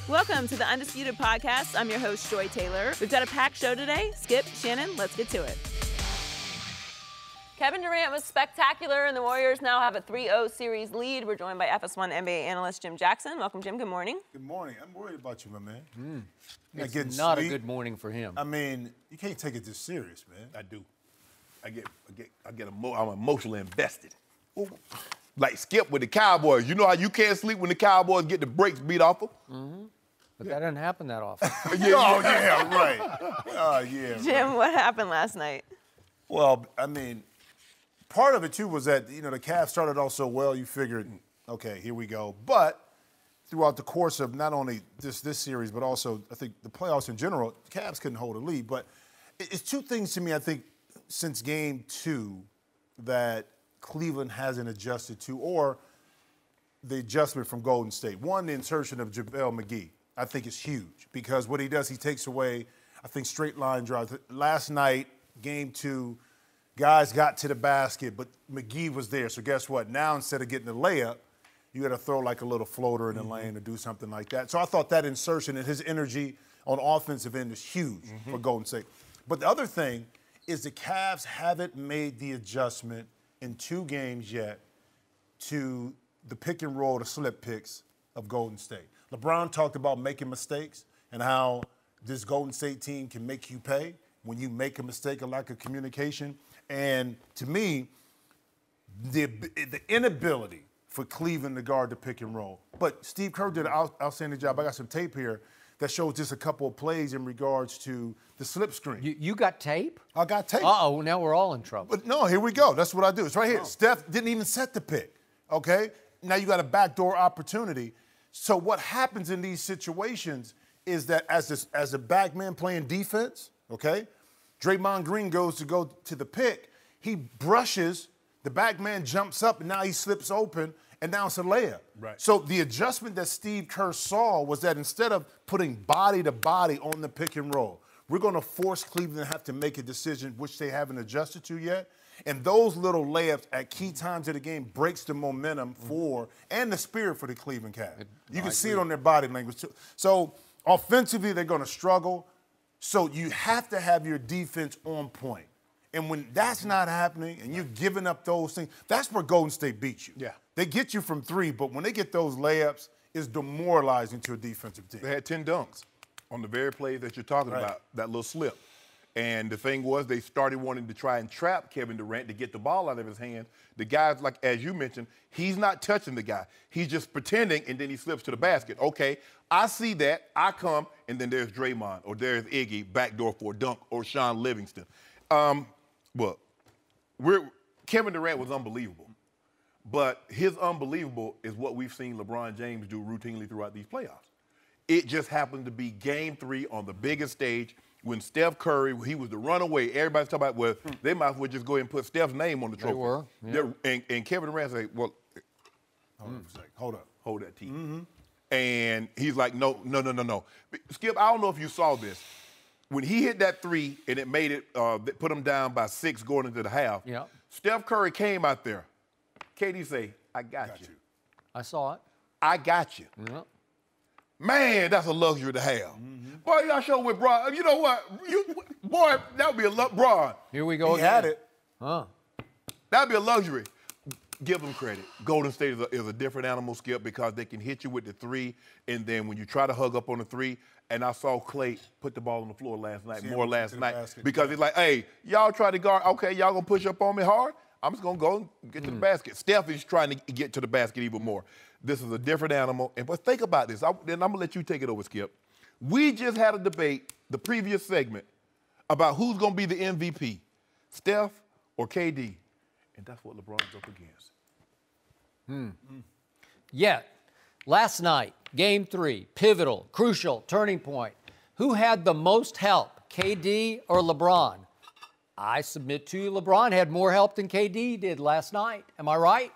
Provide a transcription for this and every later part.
Welcome to the Undisputed podcast. I'm your host, Joy Taylor. We've got a packed show today. Skip, Shannon, let's get to it. Kevin Durant was spectacular, and the Warriors now have a 3-0 series lead. We're joined by FS1 NBA analyst Jim Jackson. Welcome, Jim. Good morning. Good morning. I'm worried about you, my man. It's not a good morning for him. I mean, you can't take it this serious, man. I do. I'm emotionally invested. Ooh. Like Skip with the Cowboys. You know how you can't sleep when the Cowboys get the brakes beat off them? Mm-hmm. But that doesn't happen that often. Yeah, right. Oh, yeah. Jim, what happened last night? Well, I mean, part of it, too, was that, the Cavs started off so well, you figured, okay, here we go. But throughout the course of not only this series, but also, I think, the playoffs in general, the Cavs couldn't hold a lead. But it's two things to me, I think, since Game 2 that Cleveland hasn't adjusted to, or the adjustment from Golden State. One, the insertion of JaVale McGee, I think is huge because what he does, he takes away, I think, straight line drives. Last night, Game 2, guys got to the basket, but McGee was there. So guess what? Now instead of getting the layup, you got to throw like a little floater in the lane or do something like that. So I thought that insertion and his energy on offensive end is huge for Golden State. But the other thing is the Cavs haven't made the adjustment in 2 games yet to the pick and roll, the slip picks of Golden State. LeBron talked about making mistakes and how this Golden State team can make you pay when you make a mistake, a lack of communication. And to me, the inability for Cleveland to guard the pick and roll. But Steve Kerr did an outstanding job. I got some tape here that shows just a couple of plays in regards to the slip screen. You got tape? I got tape. Uh-oh, now we're all in trouble. But no, here we go. That's what I do. It's right here. Steph didn't even set the pick, okay? Now you got a backdoor opportunity. So what happens in these situations is that as a back man playing defense, okay, Draymond Green goes to the pick. He brushes, the back man jumps up, and now he slips open, and now it's a layup. Right. So the adjustment that Steve Kerr saw was that instead of putting body to body on the pick and roll, we're going to force Cleveland to have to make a decision, which they haven't adjusted to yet. And those little layups at key times of the game breaks the momentum for and the spirit for the Cleveland Cavs. You can see it on their body language too. So offensively, they're going to struggle. So you have to have your defense on point. And when that's not happening and you're giving up those things, that's where Golden State beats you. Yeah. They get you from 3, but when they get those layups, it's demoralizing to a defensive team. They had 10 dunks on the very play that you're talking about, that little slip. And the thing was, they started wanting to try and trap Kevin Durant to get the ball out of his hand. The guy's, like, as you mentioned, he's not touching the guy. He's just pretending, and then he slips to the basket. Okay, I see that. I come, and then there's Draymond, or there's Iggy, backdoor for a dunk, or Sean Livingston. Kevin Durant was unbelievable. But his unbelievable is what we've seen LeBron James do routinely throughout these playoffs. It just happened to be Game 3 on the biggest stage when Steph Curry, he was the runaway. Everybody's talking about, well, they might as well just go ahead and put Steph's name on the trophy. They were. Yeah. And Kevin Durant said, well, Hold up. Hold that T. And he's like, no. Skip, I don't know if you saw this. When he hit that 3 and it made it, put him down by 6 going into the half, Steph Curry came out there. KD say, I got you. I saw it. I got you. Yeah. Man, that's a luxury to have. Boy, y'all show with Bron. You know what? Boy, that would be a Bron. Here we go He again. had it. Huh. That would be a luxury. Give them credit. Golden State is a different animal, Skip, because they can hit you with the 3, and then when you try to hug up on the 3, and I saw Clay put the ball on the floor last night, because he's like, hey, y'all try to guard. Okay, y'all going to push up on me hard? I'm just going to go and get to the basket. Steph is trying to get to the basket even more. This is a different animal. But think about this. Then I'm going to let you take it over, Skip. We just had a debate, the previous segment, about who's going to be the MVP, Steph or KD. And that's what LeBron's up against. Yet, last night, Game 3, pivotal, crucial, turning point. Who had the most help, KD or LeBron? I submit to you, LeBron had more help than KD did last night. Am I right?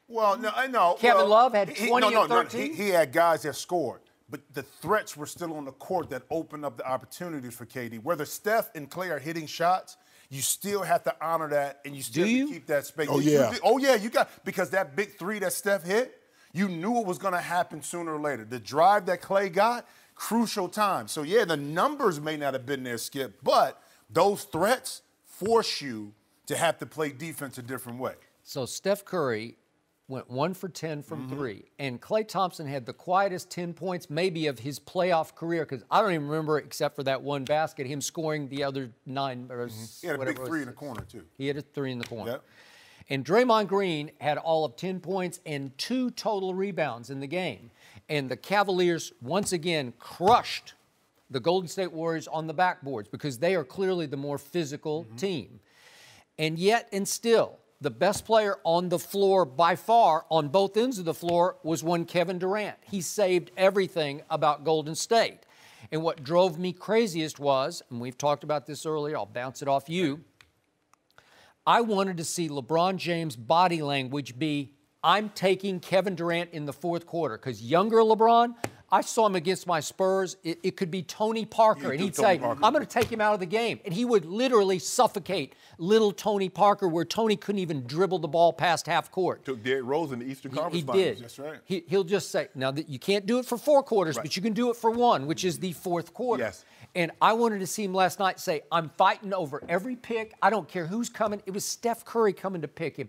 Well, no, I know. Kevin Love had 20 and 13. He had guys that scored, but the threats were still on the court that opened up the opportunities for KD. Whether Steph and Clay are hitting shots, you still have to honor that, and you still have to keep that space. Oh, yeah. Oh, yeah, you got, because that big 3 that Steph hit, You knew it was going to happen sooner or later. The drive that Clay got, crucial time. So, yeah, the numbers may not have been there, Skip, but those threats force you to have to play defense a different way. So Steph Curry went 1 for 10 from 3, and Klay Thompson had the quietest 10 points maybe of his playoff career, because I don't even remember, except for that one basket, him scoring the other 9. Or he had a big 3 in the corner, too. He had a 3 in the corner. Yep. And Draymond Green had all of 10 points and 2 total rebounds in the game. And the Cavaliers, once again, crushed the Golden State Warriors on the backboards, because they are clearly the more physical team. And yet and still, the best player on the floor by far on both ends of the floor was one Kevin Durant. He saved everything about Golden State. And what drove me craziest was, and we've talked about this earlier, I'll bounce it off you, I wanted to see LeBron James' body language be, I'm taking Kevin Durant in the fourth quarter, because younger LeBron, I saw him against my Spurs. It could be Tony Parker, and he'd say, I'm going to take him out of the game. And he would literally suffocate little Tony Parker, where Tony couldn't even dribble the ball past half court. Took Derrick Rose in the Eastern Conference He Finals. did. That's right. He'll just say, now that you can't do it for 4 quarters, but you can do it for 1, which is the fourth quarter. Yes. And I wanted to see him last night say, I'm fighting over every pick. I don't care who's coming. It was Steph Curry coming to pick him.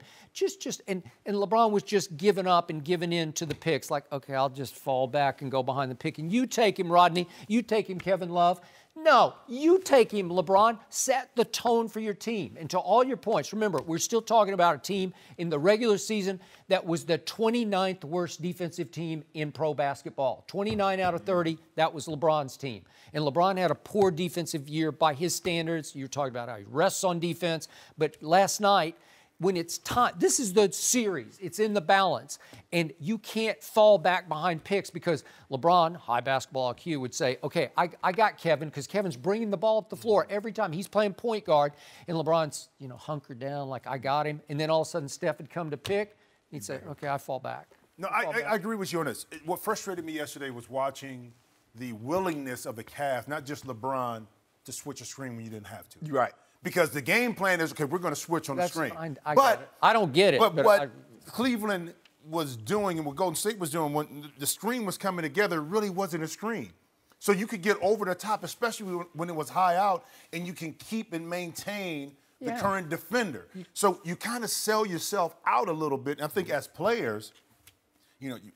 And LeBron was just giving up and giving in to the picks. Like, okay, I'll just fall back and go behind the pick. And you take him, Rodney. You take him, Kevin Love. No, you take him, LeBron. Set the tone for your team. And to all your points, remember, we're still talking about a team in the regular season that was the 29th worst defensive team in pro basketball. 29 out of 30, that was LeBron's team. And LeBron had a poor defensive year by his standards. You're talking about how he rests on defense. But last night, when it's time, this is the series. It's in the balance. And you can't fall back behind picks, because LeBron, high basketball IQ, would say, okay, I got Kevin, because Kevin's bringing the ball up the floor every time. He's playing point guard, and LeBron's, hunkered down like, I got him. And then all of a sudden, Steph would come to pick. He'd say, okay, I fall back. No, I agree with you on this. What frustrated me yesterday was watching the willingness of the Cavs, not just LeBron, to switch a screen when you didn't have to. You're right. Because the game plan is, okay, we're going to switch on the screen. Fine. I don't get it. But what Cleveland was doing and what Golden State was doing when the screen was coming together, really wasn't a screen. So you could get over the top, especially when it was high out, and you can keep and maintain the current defender. So you kind of sell yourself out a little bit. And I think as players,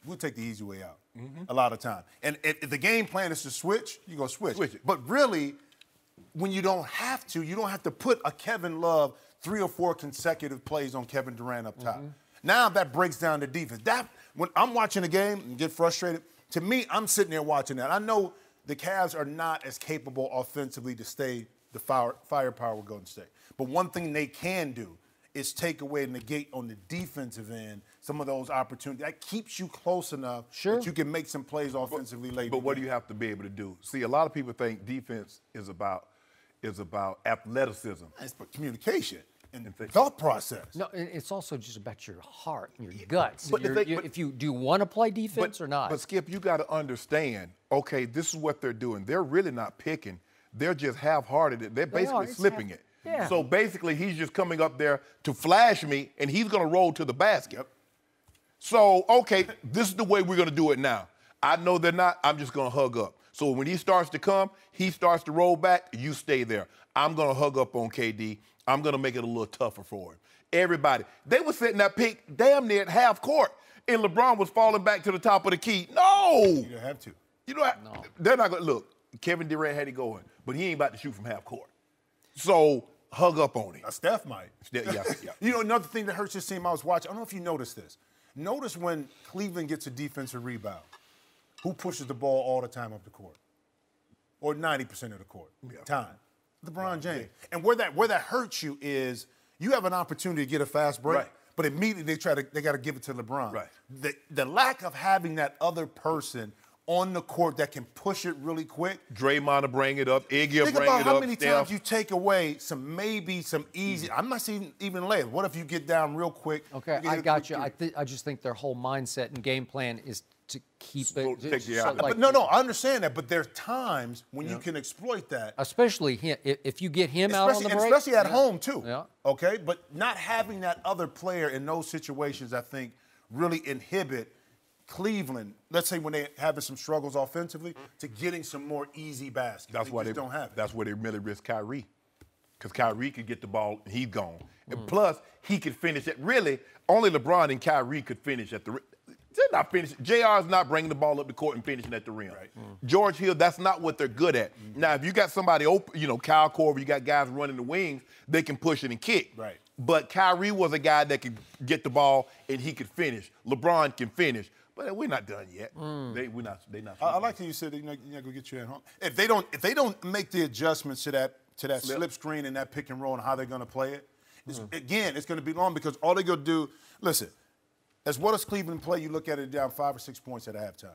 we'll take the easy way out a lot of time. And if the game plan is to switch, you're going to switch. Switch it. But really, when you don't have to put a Kevin Love 3 or 4 consecutive plays on Kevin Durant up top. Now that breaks down the defense. When I'm watching a game and get frustrated, to me, I'm sitting there watching that. I know the Cavs are not as capable offensively to stay the firepower with Golden State. But one thing they can do is take away and negate on the defensive end some of those opportunities. That keeps you close enough that you can make some plays offensively late. But what do you have to be able to do? See, a lot of people think defense is about athleticism. It's about communication and thought process. No, it's also just about your heart and your guts. But if you do you want to play defense or not? But Skip, you got to understand, okay, this is what they're doing. They're really not picking. They're just half-hearted. They're basically slipping it. Yeah. So basically, he's just coming up there to flash me, and he's going to roll to the basket. Yep. So, okay, this is the way we're going to do it now. I know they're not. I'm just going to hug up. So when he starts to come, he starts to roll back, you stay there. I'm going to hug up on KD. I'm going to make it a little tougher for him. Everybody. They were setting that pick damn near at half court, and LeBron was falling back to the top of the key. No! You don't have to. You know, they're not going to look. Kevin Durant had it going, but he ain't about to shoot from half court. So hug up on him. Steph might. Yeah. Another thing that hurts this team I was watching, I don't know if you noticed this. Notice when Cleveland gets a defensive rebound, who pushes the ball all the time up the court? Or 90% of the court time? LeBron James. And where that hurts you is you have an opportunity to get a fast break, but immediately they got to give it to LeBron. Right. The lack of having that other person on the court that can push it really quick. Draymond will bring it up. Iggy will bring it up. Think about how many Steph. times you take away some easy. I'm not saying even layups. What if you get down real quick? Okay, I got you. I just think their whole mindset and game plan is to keep it. Take you out. But no, I understand that. But there's times when you can exploit that. Especially him, if you get him out on the break. Especially at home, too. Yeah. Okay? But not having that other player in those situations, I think, really inhibit Cleveland, let's say when they're having some struggles offensively, to getting some more easy baskets. That's why they just don't have it. That's where they really risk Kyrie. Because Kyrie could get the ball and he's gone. And plus, he could finish it. Really, only LeBron and Kyrie could finish at the rim. They're not finishing. JR is not bringing the ball up the court and finishing at the rim. Right. George Hill, that's not what they're good at. Now, if you got somebody open, you know, Kyle Korver, you got guys running the wings, they can push it and kick. Right. But Kyrie was a guy that could get the ball and he could finish. LeBron can finish. But we're not done yet. They're not. I like how you said that you're not going to get you at home. If they don't make the adjustments to that slip screen and that pick and roll and how they're going to play it, again, it's going to be long because all they're going to do, listen, as well as Cleveland play, you look at it down 5 or 6 points at halftime.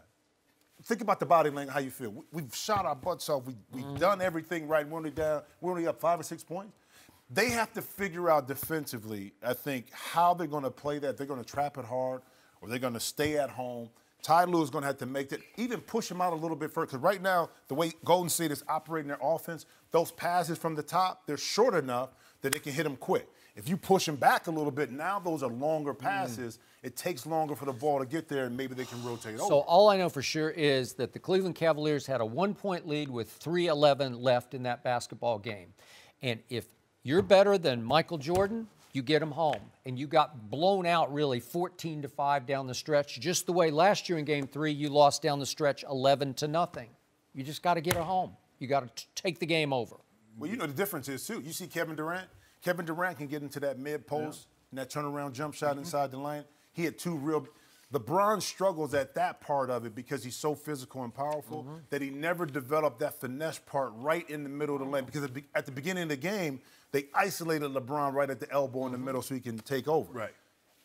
Think about the body language, how you feel. We've shot our butts off. We've done everything right. We're only up 5 or 6 points. They have to figure out defensively, I think, how they're going to play that. They're going to trap it hard or they're going to stay at home. Ty Lue is going to have to make that, even push them out a little bit further. Because right now, the way Golden State is operating their offense, those passes from the top, they're short enough that they can hit them quick. If you push them back a little bit, now those are longer passes. It takes longer for the ball to get there, and maybe they can rotate over. So all I know for sure is that the Cleveland Cavaliers had a 1-point lead with 3:11 left in that basketball game. And if you're better than Michael Jordan, you get them home. And you got blown out really 14-5 down the stretch, just the way last year in Game 3 you lost down the stretch 11-0. You just got to get it home. You got to take the game over. Well, you know the difference is, too. You see Kevin Durant? Kevin Durant can get into that mid-post and that turnaround jump shot inside the lane. He had two real – LeBron struggles at that part of it because he's so physical and powerful that he never developed that finesse part right in the middle of the lane. Because at the beginning of the game, they isolated LeBron right at the elbow in the middle so he can take over. Right.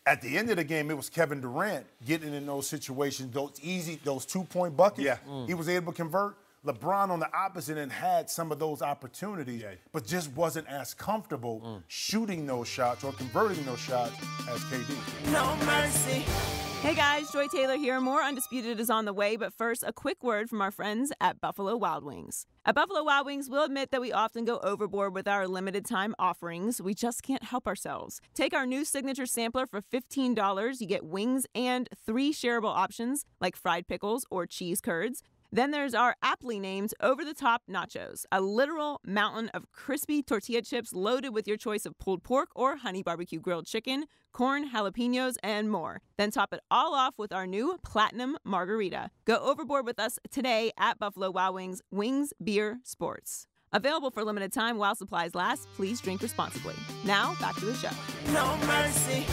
At the end of the game, it was Kevin Durant getting in those situations, those 2-point buckets. Yeah. He was able to convert. LeBron on the opposite end had some of those opportunities, but just wasn't as comfortable shooting those shots or converting those shots as KD. No mercy. Hey guys, Joy Taylor here. More Undisputed is on the way, but first, a quick word from our friends at Buffalo Wild Wings. At Buffalo Wild Wings, we'll admit that we often go overboard with our limited-time offerings. We just can't help ourselves. Take our new signature sampler for $15. You get wings and 3 shareable options, like fried pickles or cheese curds. Then there's our aptly named over-the-top nachos, a literal mountain of crispy tortilla chips loaded with your choice of pulled pork or honey barbecue grilled chicken, corn, jalapenos, and more. Then top it all off with our new Platinum Margarita. Go overboard with us today at Buffalo Wild Wings, Wings, Beer, Sports. Available for limited time while supplies last. Please drink responsibly. Now, back to the show. No mercy.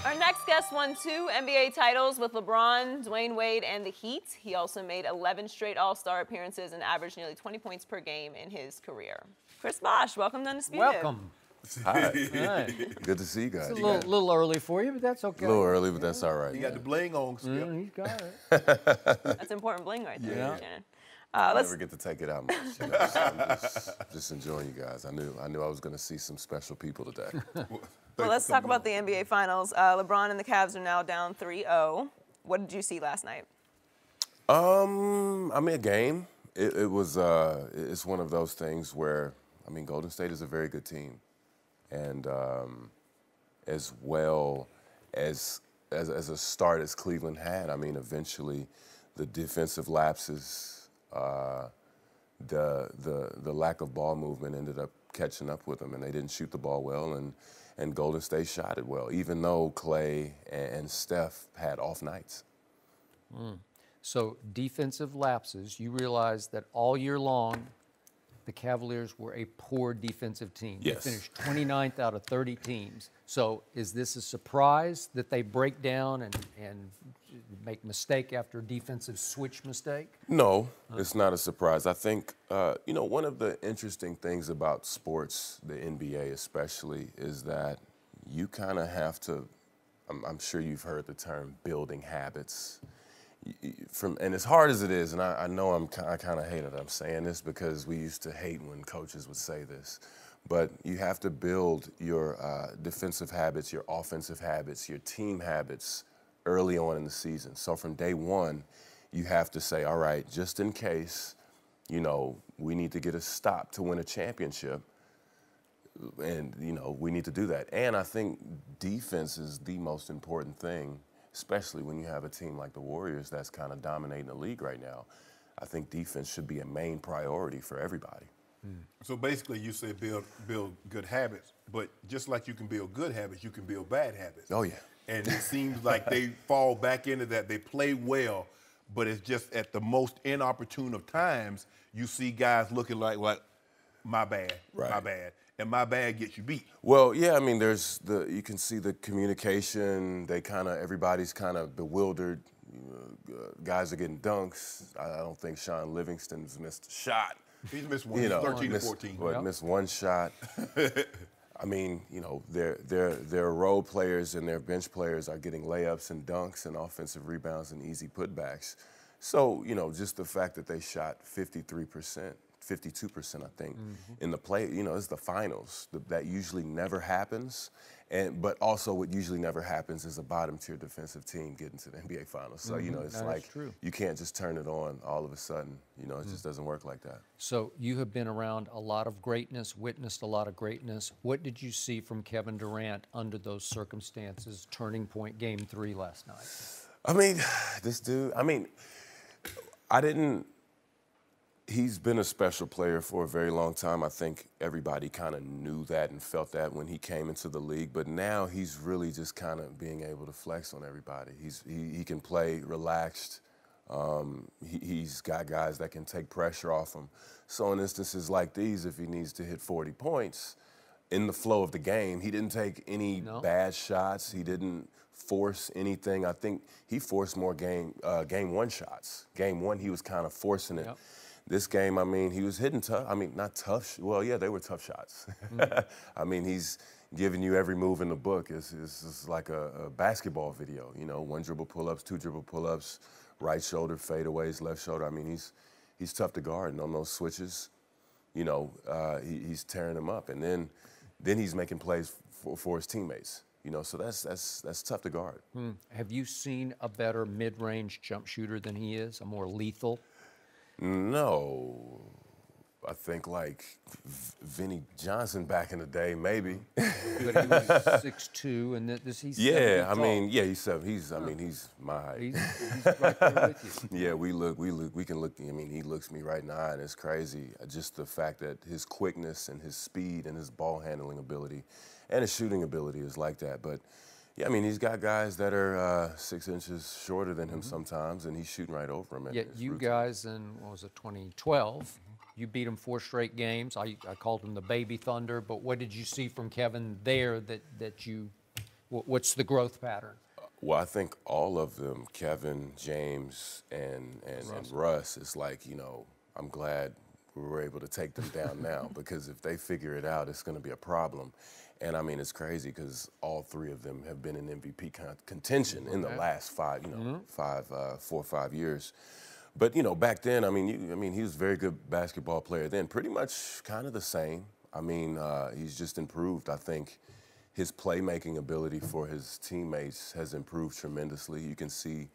Our next guest won 2 NBA titles with LeBron, Dwayne Wade, and the Heat. He also made 11 straight All-Star appearances and averaged nearly 20 points per game in his career. Chris Bosh, welcome to Undisputed. Welcome. Hi. Hi. Good to see you guys. It's a little early for you, but that's okay. A little early, but that's all right. You got the bling on, Skip. He's got it. That's important bling right there, Shannon. I never get to take it out much. You know, so I'm just enjoying you guys. I knew I was going to see some special people today. Well, let's talk about the NBA Finals. LeBron and the Cavs are now down 3-0. What did you see last night? I mean, a game. It was. It's one of those things where, I mean, Golden State is a very good team, and as well as a start as Cleveland had, I mean, eventually, the defensive lapses, the lack of ball movement ended up catching up with them, and they didn't shoot the ball well, and Golden State shot it well, even though Clay and Steph had off nights. So defensive lapses, you realize that all year long, the Cavaliers were a poor defensive team. Yes. They finished 29th out of 30 teams. So is this a surprise that they break down and make mistake after defensive switch mistake? No, it's not a surprise. I think, you know, one of the interesting things about sports, the NBA especially, is that you kind of have to, I'm sure you've heard the term building habits. And as hard as it is, and I know I kind of hate it, I'm saying this because we used to hate when coaches would say this, but you have to build your defensive habits, your offensive habits, your team habits early on in the season. So from day one, you have to say, all right, just in case, you know, we need to get a stop to win a championship, and, you know, we need to do that. And I think defense is the most important thing especially when you have a team like the Warriors that's kind of dominating the league right now. I think defense should be a main priority for everybody. So basically, you say build good habits, but just like you can build good habits, you can build bad habits. Oh, yeah. And it seems like they fall back into that. They play well, but it's just at the most inopportune of times, you see guys looking like my bad, my bad. And my bad gets you beat. Well, yeah, I mean, you can see the communication. Everybody's kind of bewildered. Guys are getting dunks. I don't think Sean Livingston's missed a shot. He's missed one. 13 to 14. Missed one shot. I mean, their role players and their bench players are getting layups and dunks and offensive rebounds and easy putbacks. So, just the fact that they shot 53%, 52%, I think, in the play, it's the finals. That usually never happens. But also what usually never happens is a bottom-tier defensive team getting to the NBA Finals. So, it's like you can't just turn it on all of a sudden. It just doesn't work like that. So you have been around a lot of greatness, witnessed a lot of greatness. What did you see from Kevin Durant under those circumstances, turning point game 3 last night? I mean, this dude, he's been a special player for a very long time. I think everybody kind of knew that and felt that when he came into the league. But now he's really just kind of being able to flex on everybody. He can play relaxed. He's got guys that can take pressure off him. So in instances like these, if he needs to hit 40 points in the flow of the game, he didn't take any bad shots. He didn't force anything. I think he forced more game 1 shots. Game 1, he was kind of forcing it. Yep. This game, he was hitting tough. Not tough. Well, yeah, they were tough shots. He's giving you every move in the book. It's like a basketball video. 1 dribble pull-ups, 2 dribble pull-ups, right shoulder fadeaways, left shoulder. He's tough to guard, and on those switches, he's tearing them up. And then he's making plays for his teammates. So that's tough to guard. Have you seen a better mid-range jump shooter than he is, a more lethal? No, I think like Vinnie Johnson back in the day, maybe. But he was 6'2", and he's he's 7. He's my height. He's right there with you. Yeah, we can look. He looks me right in the eye, and it's crazy. Just the fact that his quickness and his speed and his ball handling ability, and his shooting ability is like that. But yeah, he's got guys that are 6 inches shorter than him sometimes, and he's shooting right over him. Yet you guys in, 2012, you beat him 4 straight games. I called him the Baby Thunder, but what did you see from Kevin there what's the growth pattern? Well, I think all of them, Kevin, James, and Russ, it's like, I'm glad we were able to take them down now, because if they figure it out, it's going to be a problem. And it's crazy because all 3 of them have been in MVP contention in the last 4 or 5 years. But back then, he was a very good basketball player then. Pretty much kind of the same. He's just improved. I think his playmaking ability for his teammates has improved tremendously. You can see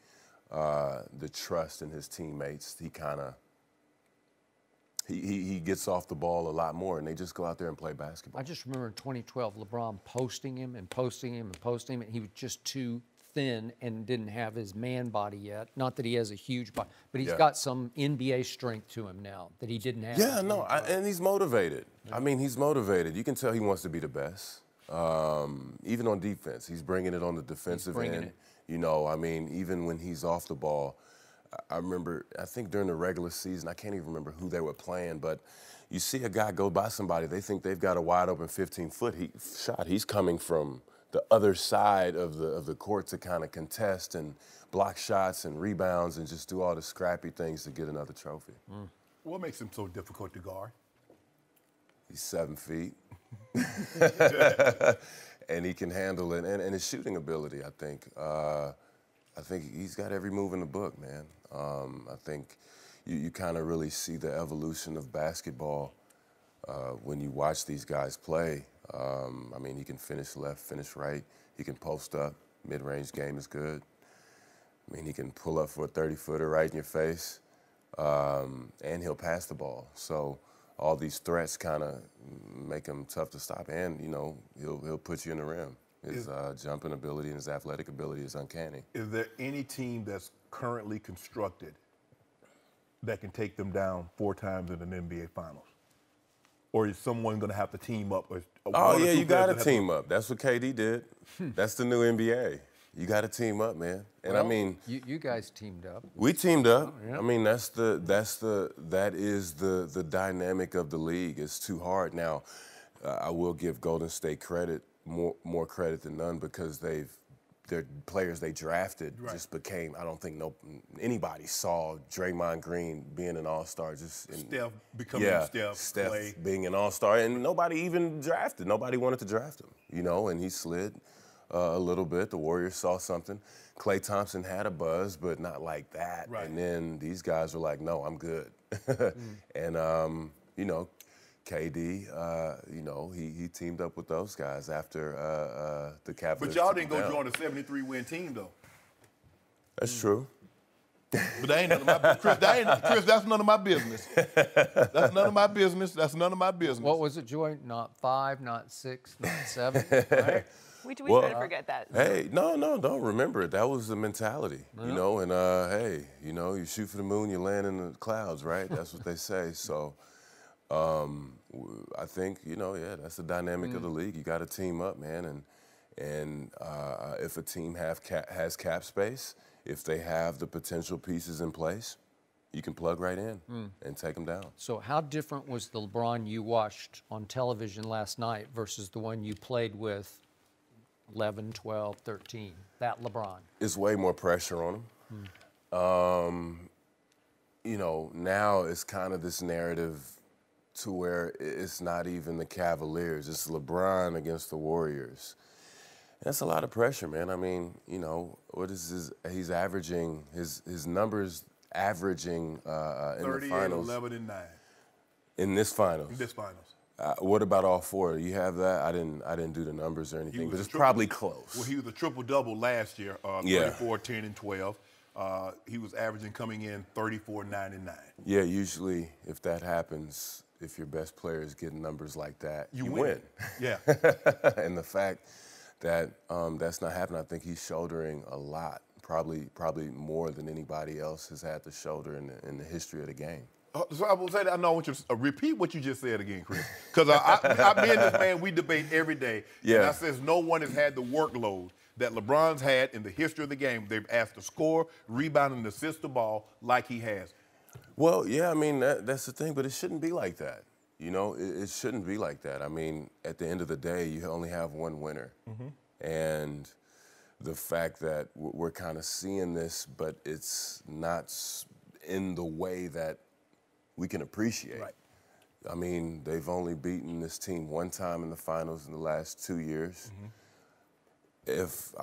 the trust in his teammates. He gets off the ball a lot more, and they just go out there and play basketball. I just remember in 2012, LeBron posting him and posting him and posting him, and he was just too thin and didn't have his man body yet. Not that he has a huge body, but he's got some NBA strength to him now that he didn't have. Yeah, and he's motivated. Yeah. He's motivated. You can tell he wants to be the best. Even on defense, he's bringing it on the defensive end. Even when he's off the ball. I remember, I think during the regular season, I can't even remember who they were playing, but you see a guy go by somebody, they think they've got a wide open 15-foot shot. He's coming from the other side of the court to kind of contest and block shots and rebounds and just do all the scrappy things to get another trophy. What makes him so difficult to guard? He's 7 feet. And he can handle it. And his shooting ability, I think. I think he's got every move in the book, man. I think you kind of really see the evolution of basketball when you watch these guys play. He can finish left, finish right. He can post up. Mid-range game is good. He can pull up for a 30-footer right in your face. And he'll pass the ball. So all these threats kind of make him tough to stop. And, he'll put you in the rim. His jumping ability and his athletic ability is uncanny. Is there any team that's currently constructed that can take them down 4 times in an NBA Finals? Or is someone going to have to team up? Oh, yeah, you got to team up. That's what KD did. That's the new NBA. You got to team up, man. And well, I mean, you guys teamed up. We teamed up. Oh, yeah. I mean, that is the dynamic of the league. It's too hard. Now, I will give Golden State credit, more credit than none, because their players they drafted just became. I don't think anybody saw Draymond Green being an all-star. Steph becoming Steph Clay. Being an all-star, and nobody even drafted. Nobody wanted to draft him, and he slid a little bit. The Warriors saw something. Klay Thompson had a buzz, but not like that. Right. And then these guys were like, "No, I'm good." And KD, he teamed up with those guys after the Cavaliers. But y'all didn't go join a 73-win team, though. That's true. But that ain't none of my business. Chris, that's none of my business. That's none of my business. That's none of my business. What was it, Joy? Not 5, not 6, not 7, right? We try to forget that. Hey, no, don't remember it. That was the mentality, and hey, you shoot for the moon, you land in the clouds, right? That's what they say. So, I think that's the dynamic of the league. You got to team up, man, and if a team has cap space, if they have the potential pieces in place, you can plug right in and take them down. So how different was the LeBron you watched on television last night versus the one you played with 11, 12, 13, that LeBron? It's way more pressure on him. Now it's kind of this narrative to where it's not even the Cavaliers, it's LeBron against the Warriors. That's a lot of pressure, man. I mean, what is he's averaging, his numbers averaging in the finals. 38, 11, and 9. In this finals? In this finals. What about all 4? You have that? I didn't do the numbers or anything, but it's probably close. Well, he was a triple-double last year, 34, 10, and 12. He was averaging coming in 34, 9, and 9. Yeah, usually if that happens, if your best player is getting numbers like that, you win. Yeah. And the fact that that's not happening, I think he's shouldering a lot, probably more than anybody else has had to shoulder in the history of the game. So I will say that I want you to repeat what you just said again, Chris. Because me and this man, we debate every day. Yeah. And I says no one has had the workload that LeBron's had in the history of the game. They've asked to score, rebound, and assist the ball like he has. Well, yeah, I mean, that's the thing, but it shouldn't be like that. It shouldn't be like that. I mean, at the end of the day, you only have one winner. And the fact that we're kind of seeing this, but it's not in the way that we can appreciate. Right. I mean, they've only beaten this team one time in the finals in the last 2 years. This is the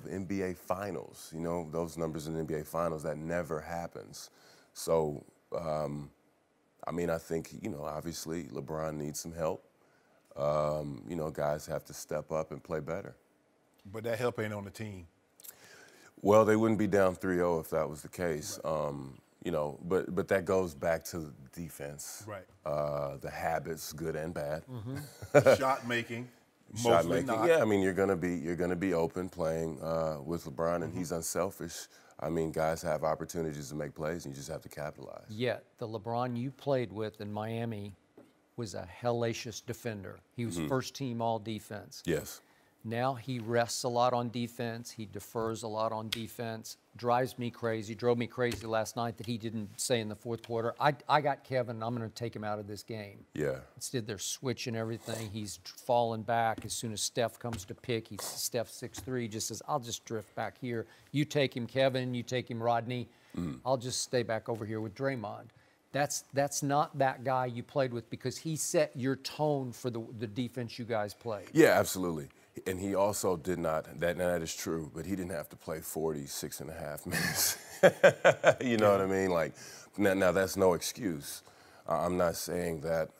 NBA Finals. Those numbers in the NBA Finals, that never happens. So, I think, obviously LeBron needs some help. Guys have to step up and play better. But that help ain't on the team. Well, they wouldn't be down 3-0 if that was the case. Right. But that goes back to defense. Right. The habits, good and bad. Shot making. Shot making. Not. Yeah, I mean, you're gonna be open playing with LeBron, and he's unselfish. I mean, guys have opportunities to make plays, and you just have to capitalize. Yet the LeBron you played with in Miami was a hellacious defender. He was first team all defense. Yes. Now he rests a lot on defense. He defers a lot on defense. Drives me crazy. Drove me crazy last night that he didn't say in the fourth quarter, I got Kevin, I'm going to take him out of this game. Yeah. Instead, they're switching everything. He's falling back. As soon as Steph comes to pick, Steph 6'3", just says, I'll just drift back here. You take him, Kevin. You take him, Rodney. I'll just stay back over here with Draymond. That's not that guy you played with, because he set your tone for the defense you guys played. Yeah, absolutely. And he also did not, that is true, but he didn't have to play 46.5 minutes. You know what I mean? Like, now that's no excuse. I'm not saying that,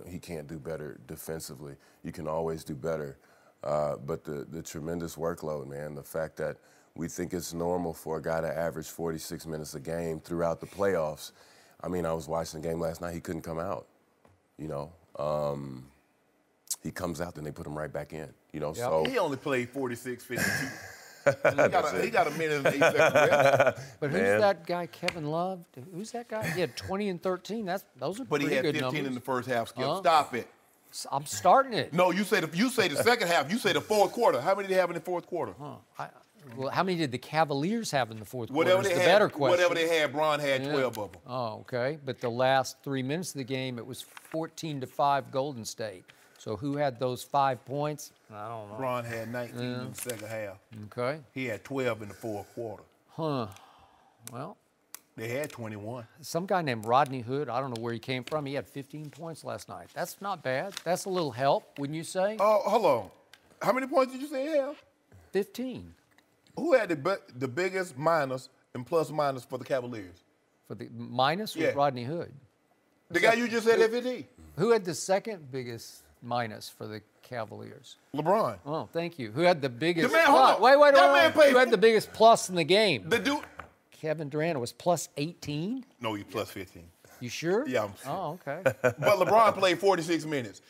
he can't do better defensively. You can always do better. But the tremendous workload, man, the fact that we think it's normal for a guy to average 46 minutes a game throughout the playoffs. I mean, I was watching the game last night, he couldn't come out, he comes out, then they put him right back in. You know, Yep. so He only played 46, 52. he got a minute and 8 seconds left. But who's Man. that guy, Kevin Love? Who's that guy? He had 20 and 13. Those are But he pretty had good 15 numbers. in the first half, Skip. Huh? Stop it. I'm starting it. No, you say the second half. You say the fourth quarter. How many did they have in the fourth quarter? Well, how many did the Cavaliers have in the fourth Whatever quarter? they Is the had, better question. whatever they had, Bron had Yeah. 12 of them. Oh, okay. But the last 3 minutes of the game, it was 14-5 Golden State. So who had those 5 points? I don't know. Bron had 19 in the second half. Okay. He had 12 in the fourth quarter. Huh. Well, They had 21. some guy named Rodney Hood, I don't know where he came from. He had 15 points last night. That's not bad. That's a little help, wouldn't you say? Oh, hold on. How many points did you say he had? 15 Who had the biggest minus and plus minus for the Cavaliers? for the minus was Yeah. Rodney Hood. The guy you just said had 15. Who had the second biggest minus for the Cavaliers? LeBron. Oh, thank you. Who had the biggest? man, hold on. Wait. That man played- Who had the biggest plus in the game? The dude. Kevin Durant was plus 18. No, he plus 15. You sure? Yeah, I'm sure. Oh, okay. But LeBron played 46 minutes.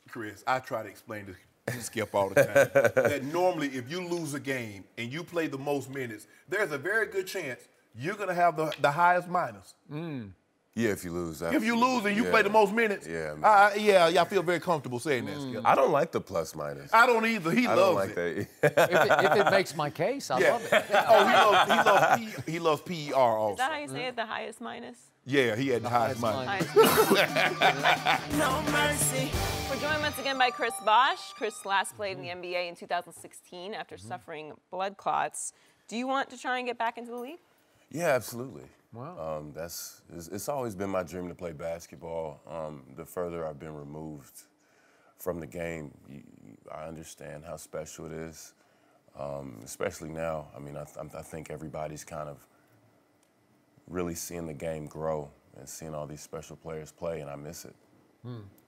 Chris, I try to explain to Skip all the time that normally if you lose a game and you play the most minutes, there's a very good chance you're going to have the highest minus. yeah, if you lose. If you lose and you yeah. play the most minutes, Yeah, man. I feel very comfortable saying that, Skip. I don't like the plus minus. I don't either. He I loves don't like it. that. if it makes my case, I Yeah. love it. Oh, he loves PER also. Is that how you say it? The highest minus? Yeah, he had the highest highest minus. No mercy. We're joined once again by Chris Bosh. Chris last played in the NBA in 2016 after suffering blood clots. Do you want to try and get back into the league? Yeah, absolutely. Wow. It's always been my dream to play basketball. The further I've been removed from the game, I understand how special it is, especially now. I mean, I think everybody's kind of really seeing the game grow and seeing all these special players play, and I miss it.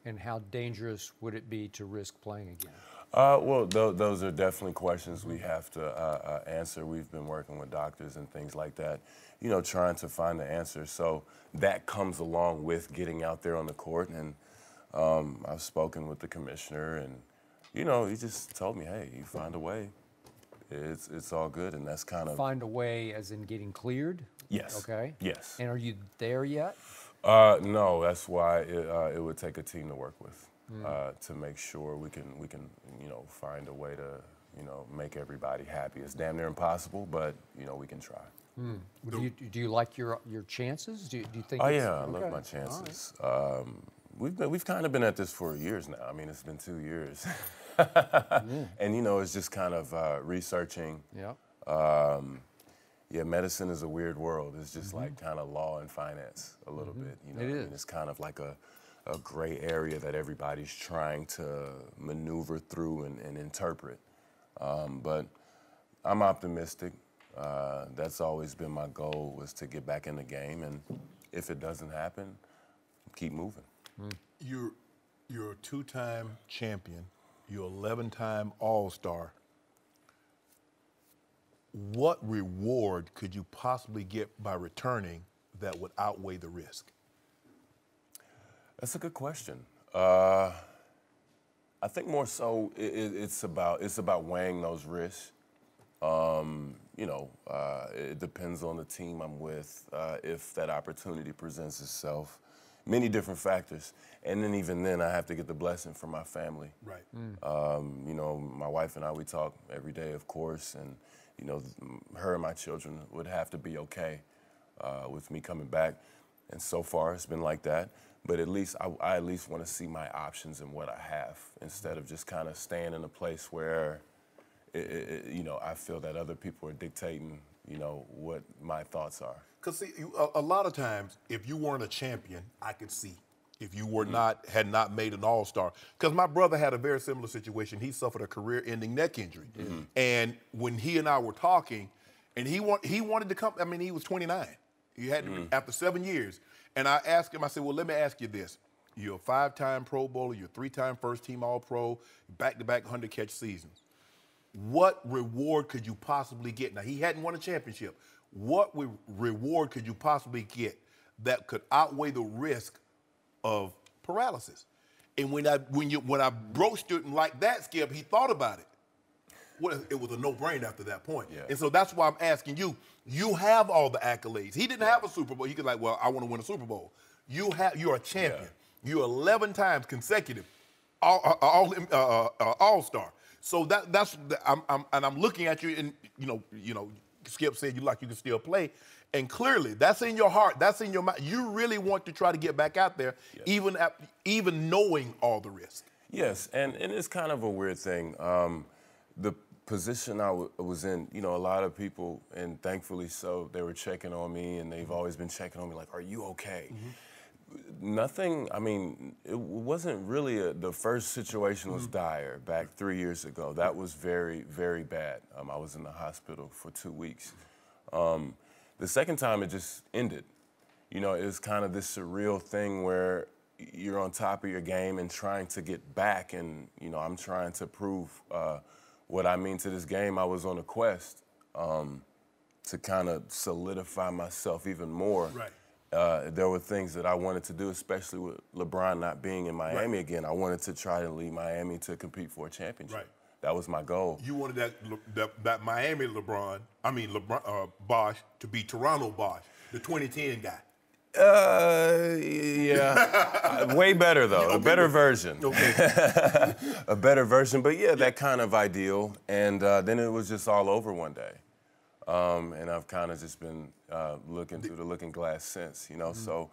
And how dangerous would it be to risk playing again? Well, those are definitely questions we have to answer. We've been working with doctors and things like that, you know, trying to find the answer. So that comes along with getting out there on the court. And I've spoken with the commissioner, and, you know, he just told me, hey, you find a way. It's all good, and that's kind of... Find a way as in getting cleared? Yes. Okay. Yes. And are you there yet? No, that's why it would take a team to work with. To make sure we can you know, find a way to, you know, make everybody happy. It's damn near impossible, but, you know, we can try. Do you like your chances? Do you think? Oh it's- yeah, I okay. love my chances. We've kind of been at this for years now. I mean, it's been 2 years, and you know, it's just kind of researching. Yeah. Yeah, medicine is a weird world. It's just like kind of law and finance a little bit. You know, It I is. mean, it's kind of like a gray area that everybody's trying to maneuver through and interpret. But I'm optimistic. That's always been my goal, was to get back in the game, and if it doesn't happen, keep moving. You're a two-time champion. You're 11-time All-Star. What reward could you possibly get by returning that would outweigh the risk? That's a good question. I think more so it's about weighing those risks. You know, it depends on the team I'm with, if that opportunity presents itself. Many different factors, and then even then, I have to get the blessing from my family. Right. You know, my wife and I, we talk every day, of course, and you know, her and my children would have to be okay with me coming back, and so far it's been like that. But at least I at least want to see my options and what I have, instead of just kind of staying in a place where, you know, I feel that other people are dictating, you know, what my thoughts are. Because see, a lot of times, if you weren't a champion, I could see. If you were had not made an All-Star. Because my brother had a very similar situation. He suffered a career-ending neck injury. And when he and I were talking, and he wanted to come, I mean, he was 29. He had to, after 7 years. And I asked him, I said, well, let me ask you this. You're a 5-time Pro Bowler, you're a 3-time first-team All-Pro, back-to-back 100-catch seasons. What reward could you possibly get? Now, he hadn't won a championship. What reward could you possibly get that could outweigh the risk of paralysis? And when I broached it like that, Skip, he thought about it. Well, it was a no-brainer after that point. Yeah. And so that's why I'm asking you. You have all the accolades. He didn't have a Super Bowl. He could well, I want to win a Super Bowl. You're a champion. Yeah. You're 11 times consecutive all-star. So I'm looking at you, and you know, Skip said you can still play, and clearly that's in your heart, that's in your mind. You really want to try to get back out there, even knowing all the risk. Yes, and it's kind of a weird thing. The position I was in, a lot of people, and thankfully so, they were checking on me, and they've always been checking on me, like, are you okay? Mm-hmm. Nothing, I mean, it wasn't really the first situation was dire back 3 years ago. That was very, very bad. I was in the hospital for 2 weeks. The second time, it just ended. It was kind of this surreal thing where you're on top of your game and trying to get back, and, I'm trying to prove what I mean to this game. I was on a quest to kind of solidify myself even more. Right. There were things that I wanted to do, especially with LeBron not being in Miami again. I wanted to try to lead Miami to compete for a championship. Right. That was my goal. You wanted that Miami Bosh to be Toronto Bosh, the 2010 guy. Yeah. Way better, though. A better version. Okay. A better version. But, yeah, that kind of ideal. And then it was just all over one day. And I've kind of just been looking through the looking glass since, So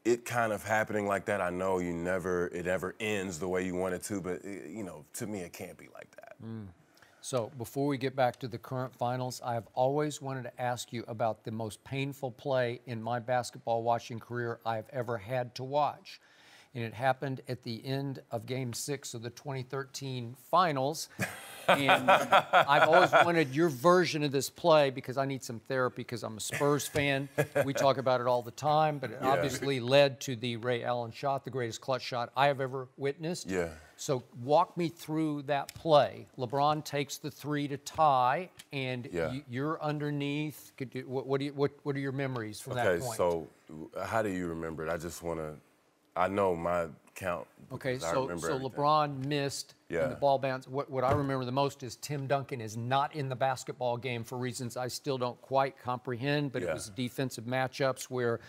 it kind of happening like that, I know it never ends the way you want it to. But, to me, it can't be like that. So before we get back to the current finals, I have always wanted to ask you about the most painful play in my basketball watching career I've ever had to watch. And it happened at the end of Game 6 of the 2013 finals. And I've always wanted your version of this play because I need some therapy because I'm a Spurs fan. We talk about it all the time, but it obviously led to the Ray Allen shot, the greatest clutch shot I have ever witnessed. Yeah. So walk me through that play. LeBron takes the three to tie, and you're underneath. What are your memories from that point? Okay, so how do you remember it? I know my count. Okay, so LeBron missed, and the ball bounced. What I remember the most is Tim Duncan is not in the basketball game for reasons I still don't quite comprehend, but it was defensive matchups where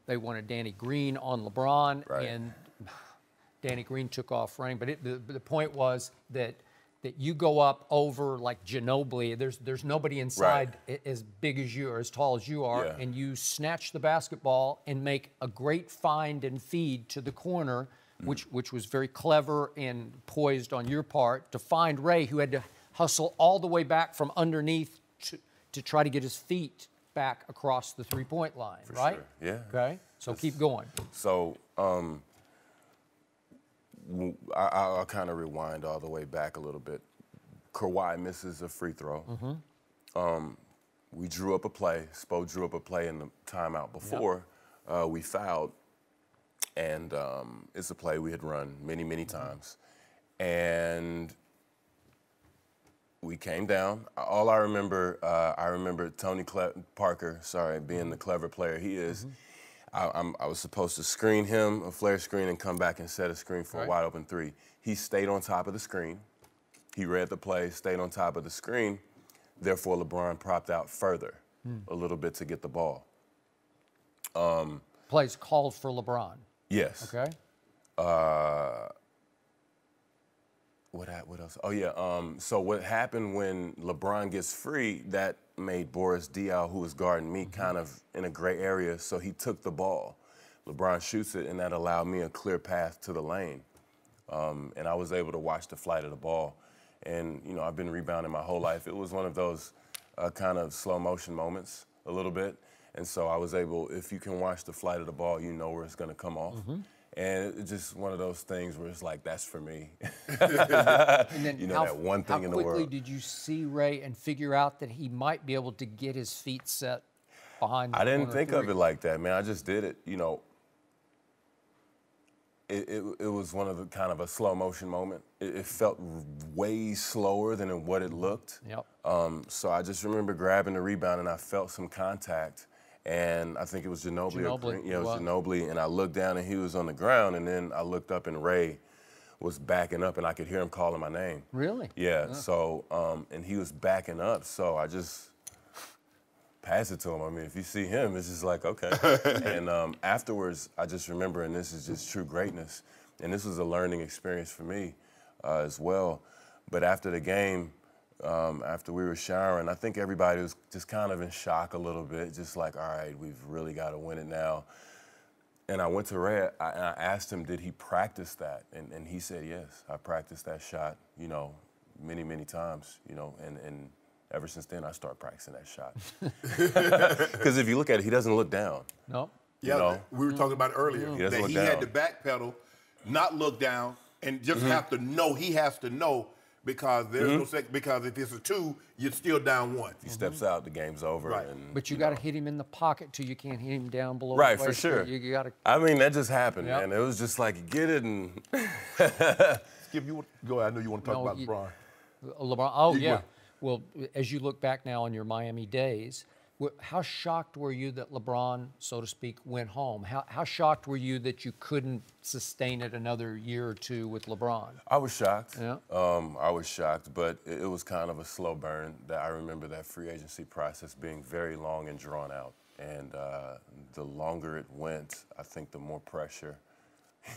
they wanted Danny Green on LeBron, and Danny Green took off running. But the point was that you go up over like Ginobili. There's nobody inside as big as you or as tall as you are, and you snatch the basketball and make a great find and feed to the corner, which was very clever and poised on your part to find Ray, who had to hustle all the way back from underneath to try to get his feet back across the three-point line, right? Sure. Yeah. Okay, so keep going. So I'll kind of rewind all the way back a little bit. Kawhi misses a free throw. We drew up a play. Spo drew up a play in the timeout before we fouled. And it's a play we had run many, many times. And we came down. All I remember Tony Parker, being the clever player he is. I was supposed to screen him, a flare screen, and come back and set a screen for a wide open three. He stayed on top of the screen. He read the play, stayed on top of the screen. Therefore, LeBron propped out further a little bit to get the ball. Plays called for LeBron. Yes. Okay. What else? Oh, yeah. So what happened when LeBron gets free, that made Boris Diaw, who was guarding me, kind of in a gray area, so he took the ball. LeBron shoots it, and that allowed me a clear path to the lane. And I was able to watch the flight of the ball. And, I've been rebounding my whole life. It was one of those kind of slow motion moments a little bit. And so I was able, if you can watch the flight of the ball, you know where it's going to come off. And it's just one of those things where it's like, that's for me. And then that one thing in the world. How quickly did you see Ray and figure out that he might be able to get his feet set behind the I didn't think of it like that, man. I just did it. It was one of the kind of a slow motion moment. It felt way slower than what it looked. Yep. So I just remember grabbing the rebound and I felt some contact. And I think it was Ginobili. Ginobili, It was Ginobili. And I looked down and he was on the ground. And then I looked up and Ray was backing up and I could hear him calling my name. Really? Yeah. So, and he was backing up. So I just passed it to him. I mean, if you see him, it's just like, okay. And afterwards, I just remember, and this is just true greatness. And this was a learning experience for me as well. But after the game, after we were showering, I think everybody was just kind of in shock a little bit, just like, all right, we've really got to win it now. And I went to Ray and I asked him, did he practice that? And he said, yes, I practiced that shot, you know, many, many times, you know, and ever since then I started practicing that shot. Because if you look at it, he doesn't look down. No. Yeah, you know? we were talking about it earlier, He doesn't that look he down. had to backpedal, not look down, and just have to know, he has to know, because there's no second, because if it's a 2, you're still down 1. He steps out, the game's over. Right. And, But you got to hit him in the pocket too. You can't hit him down below. Right, the for waist. sure. You got to. I mean, that just happened, Yep. man. It was just like, get it and. Skip, go ahead. I know you want to talk about LeBron. LeBron. Oh, You yeah. go. Well, as you look back now on your Miami days, how shocked were you that LeBron, so to speak, went home? How shocked were you that you couldn't sustain it another year or two with LeBron? I was shocked. Yeah. I was shocked, but it was kind of a slow burn. That I remember that free agency process being very long and drawn out. And the longer it went, I think the more pressure,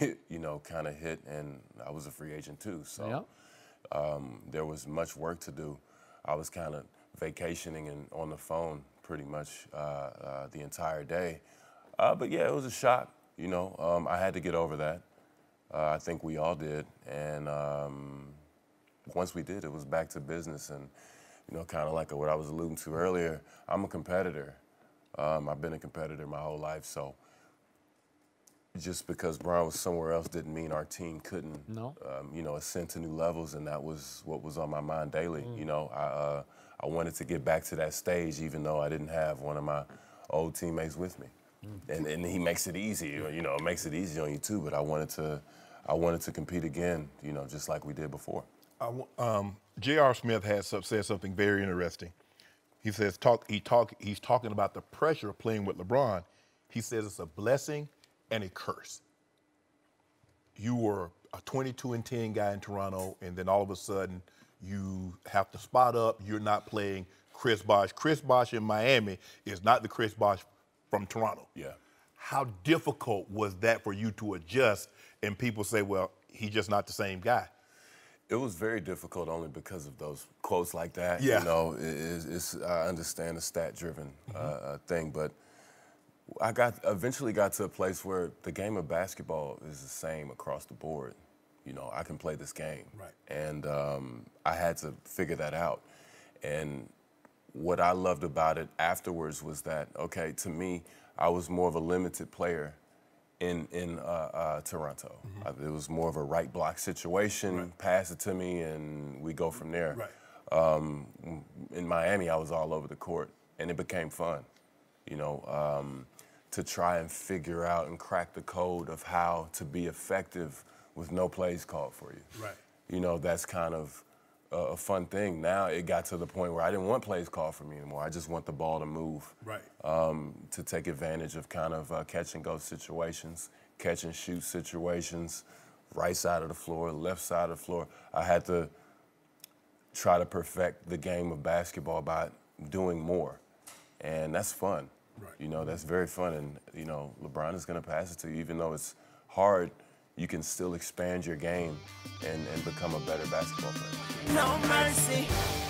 you know, kind of hit. And I was a free agent too, so there was much work to do. I was kind of vacationing and on the phone pretty much the entire day. But yeah, it was a shock. You know, I had to get over that. I think we all did. And once we did, it was back to business. And, you know, kind of like what I was alluding to earlier, I'm a competitor. I've been a competitor my whole life. So just because Brian was somewhere else didn't mean our team couldn't, you know, ascend to new levels. And that was what was on my mind daily. You know, I wanted to get back to that stage, even though I didn't have one of my old teammates with me. And he makes it easy, you know, it makes it easy on you too. But I wanted to compete again, you know, just like we did before. J.R. Smith said something very interesting. He says he's talking about the pressure of playing with LeBron. He says it's a blessing and a curse. You were a 22-10 guy in Toronto, and then all of a sudden you have to spot up. You're not playing Chris Bosh. Chris Bosh in Miami is not the Chris Bosh from Toronto. Yeah. How difficult was that for you to adjust? And people say, well, he's just not the same guy. It was very difficult only because of those quotes like that. Yeah. You know, I understand the stat-driven thing, but I eventually got to a place where the game of basketball is the same across the board. You know, I can play this game. Right. And I had to figure that out. And what I loved about it afterwards was that, okay, to me, I was more of a limited player in Toronto. It was more of a right block situation, pass it to me, and we go from there. Right. In Miami, I was all over the court, and it became fun, you know, to try and figure out and crack the code of how to be effective with no plays called for you. Right. You know, that's kind of a fun thing. Now it got to the point where I didn't want plays called for me anymore. I just want the ball to move. Right. To take advantage of kind of catch and go situations, catch and shoot situations, right side of the floor, left side of the floor. I had to try to perfect the game of basketball by doing more. And that's fun. Right. You know, that's very fun. And, you know, LeBron is going to pass it to you. Even though it's hard, you can still expand your game and become a better basketball player. No mercy.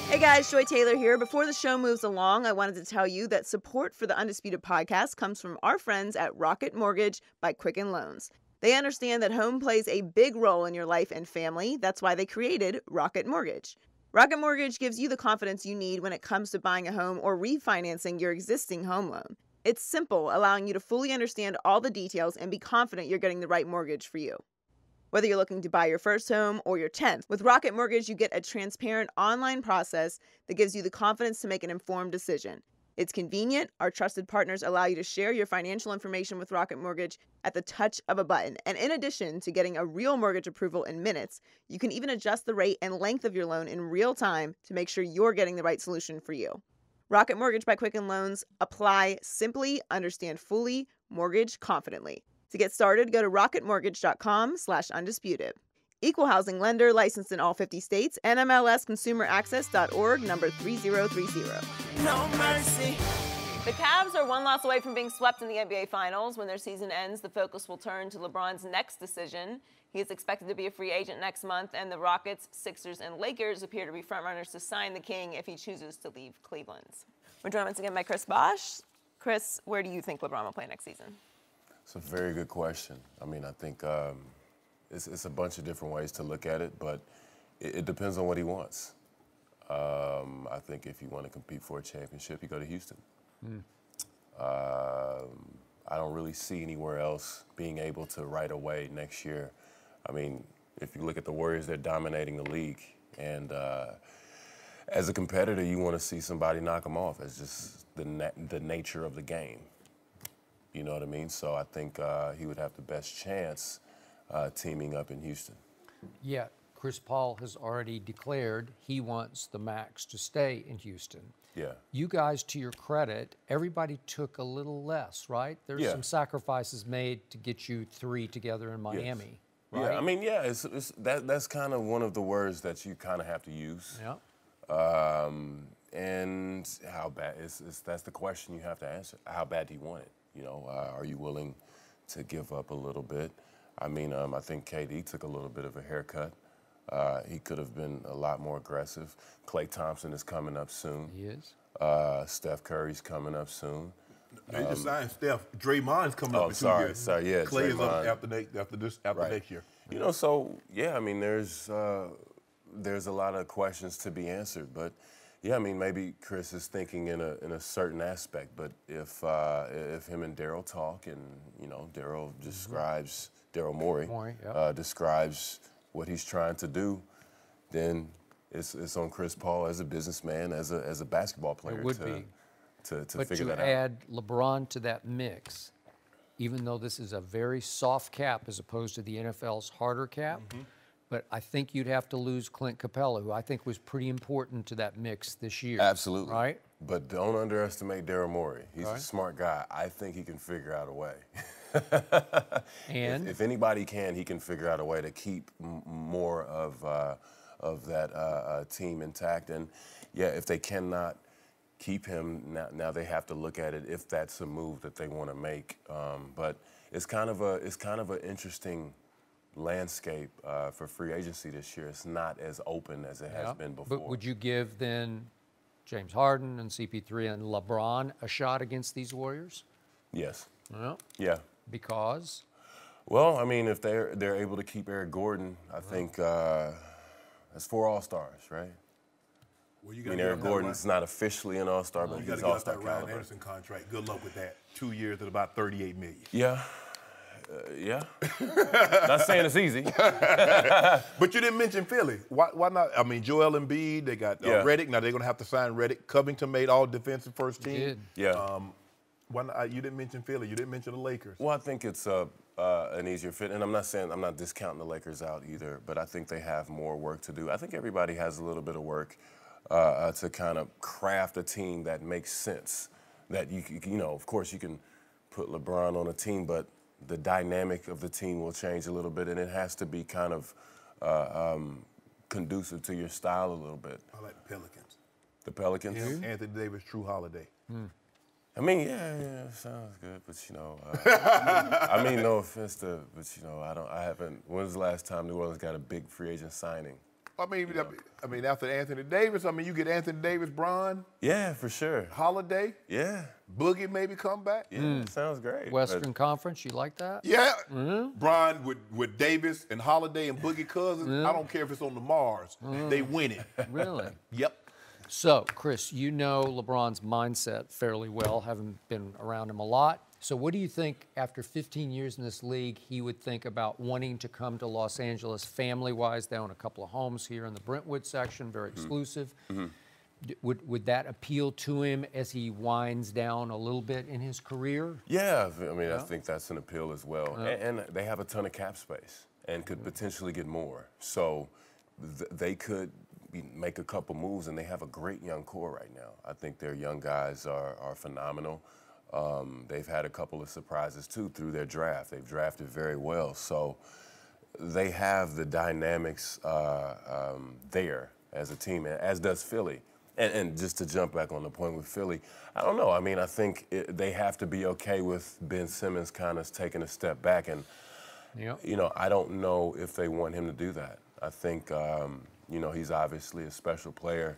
Hey guys, Joy Taylor here. Before the show moves along, I wanted to tell you that support for the Undisputed podcast comes from our friends at Rocket Mortgage by Quicken Loans. They understand that home plays a big role in your life and family. That's why they created Rocket Mortgage. Rocket Mortgage gives you the confidence you need when it comes to buying a home or refinancing your existing home loan. It's simple, allowing you to fully understand all the details and be confident you're getting the right mortgage for you. Whether you're looking to buy your first home or your 10th, with Rocket Mortgage, you get a transparent online process that gives you the confidence to make an informed decision. It's convenient. Our trusted partners allow you to share your financial information with Rocket Mortgage at the touch of a button. And in addition to getting a real mortgage approval in minutes, you can even adjust the rate and length of your loan in real time to make sure you're getting the right solution for you. Rocket Mortgage by Quicken Loans. Apply simply, understand fully, mortgage confidently. To get started, go to rocketmortgage.com/undisputed. Equal housing lender, licensed in all 50 states, NMLSconsumeraccess.org, number 3030. No mercy. The Cavs are one loss away from being swept in the NBA Finals. When their season ends, the focus will turn to LeBron's next decision. He is expected to be a free agent next month, and the Rockets, Sixers, and Lakers appear to be frontrunners to sign the King if he chooses to leave Cleveland. We're joined once again by Chris Bosh. Chris, where do you think LeBron will play next season? It's a very good question. I mean, I think it's a bunch of different ways to look at it, but it depends on what he wants. I think if you want to compete for a championship, you go to Houston. I don't really see anywhere else being able to right away next year. I mean, if you look at the Warriors, they're dominating the league. And as a competitor, you want to see somebody knock them off. It's just the nature of the game. You know what I mean? So I think he would have the best chance teaming up in Houston. Yeah, Chris Paul has already declared he wants the Max to stay in Houston. Yeah. You guys, to your credit, everybody took a little less, right? There's some sacrifices made to get you three together in Miami. Yes. Right? Yeah, I mean, yeah, that's kind of one of the words that you kind of have to use. Yeah. And how bad that's the question you have to answer. How bad do you want it? You know, are you willing to give up a little bit? I mean, I think KD took a little bit of a haircut. He could have been a lot more aggressive. Klay Thompson is coming up soon. He is. Steph Curry's coming up soon. They just signed Steph. Draymond's coming up in 2 years. Sorry, yeah. Klay is up Draymond. after next year. You know, so yeah, I mean, there's a lot of questions to be answered, but yeah, I mean, maybe Chris is thinking in a certain aspect, but if him and Daryl talk, and you know, Daryl describes Daryl Morey describes what he's trying to do, then it's on Chris Paul as a businessman, as a basketball player to figure that out. But to add LeBron to that mix, even though this is a very soft cap as opposed to the NFL's harder cap, but I think you'd have to lose Clint Capella, who I think was pretty important to that mix this year. Absolutely. Right? But don't underestimate Daryl Morey. He's a smart guy. I think he can figure out a way. And if anybody can, he can figure out a way to keep more of that team intact. And yeah, if they cannot keep him, now they have to look at it if that's a move that they want to make. But it's kind of an interesting landscape for free agency this year. It's not as open as it has been before. But would you give then James Harden and CP3 and LeBron a shot against these Warriors? Yes. Well, Yeah. because? Well, I mean, if they're able to keep Eric Gordon, I think that's 4 All-Stars, right? Well, you I mean, Eric Gordon's not officially an All-Star, but he's All-Star that Ryan caliber. Anderson contract. Good luck with that. 2 years at about $38 million. Yeah. Yeah. Not saying it's easy. But you didn't mention Philly. Why not? I mean, Joel Embiid, they got Redick. Now they're going to have to sign Redick. Covington made all defensive first team. He did. Yeah. Why not? You didn't mention Philly. You didn't mention the Lakers. Well, I think it's an easier fit, and I'm not discounting the Lakers out either, but I think they have more work to do. I think everybody has a little bit of work to kind of craft a team that makes sense. That you know, of course, you can put LeBron on a team, but the dynamic of the team will change a little bit, and it has to be kind of conducive to your style a little bit. I like the Pelicans. The Pelicans? Yeah, Anthony Davis, True Holiday. I mean, yeah, sounds good, but you know, I mean, no offense to, but you know, I haven't. When was the last time New Orleans got a big free agent signing? I mean, after Anthony Davis, I mean, you get Anthony Davis, Bron. Yeah, for sure. Holiday. Yeah. Boogie maybe come back. Yeah, sounds great. Western Conference, you like that? Yeah. Bron with Davis and Holiday and Boogie Cousins. I don't care if it's on the Mars. They win it. Really? Yep. So, Chris, you know LeBron's mindset fairly well, having been around him a lot. So what do you think, after 15 years in this league, he would think about wanting to come to Los Angeles family-wise? They own a couple of homes here in the Brentwood section, very exclusive. Would that appeal to him as he winds down a little bit in his career? Yeah, I mean, I think that's an appeal as well. And they have a ton of cap space and could potentially get more. So they could, make a couple moves, and they have a great young core right now. I think their young guys are phenomenal. They've had a couple of surprises, too, through their draft. They've drafted very well. So they have the dynamics there as a team, as does Philly. And just to jump back on the point with Philly, I don't know. I mean, I think they have to be okay with Ben Simmons kind of taking a step back. And, you know, I don't know if they want him to do that. I think, you know, he's obviously a special player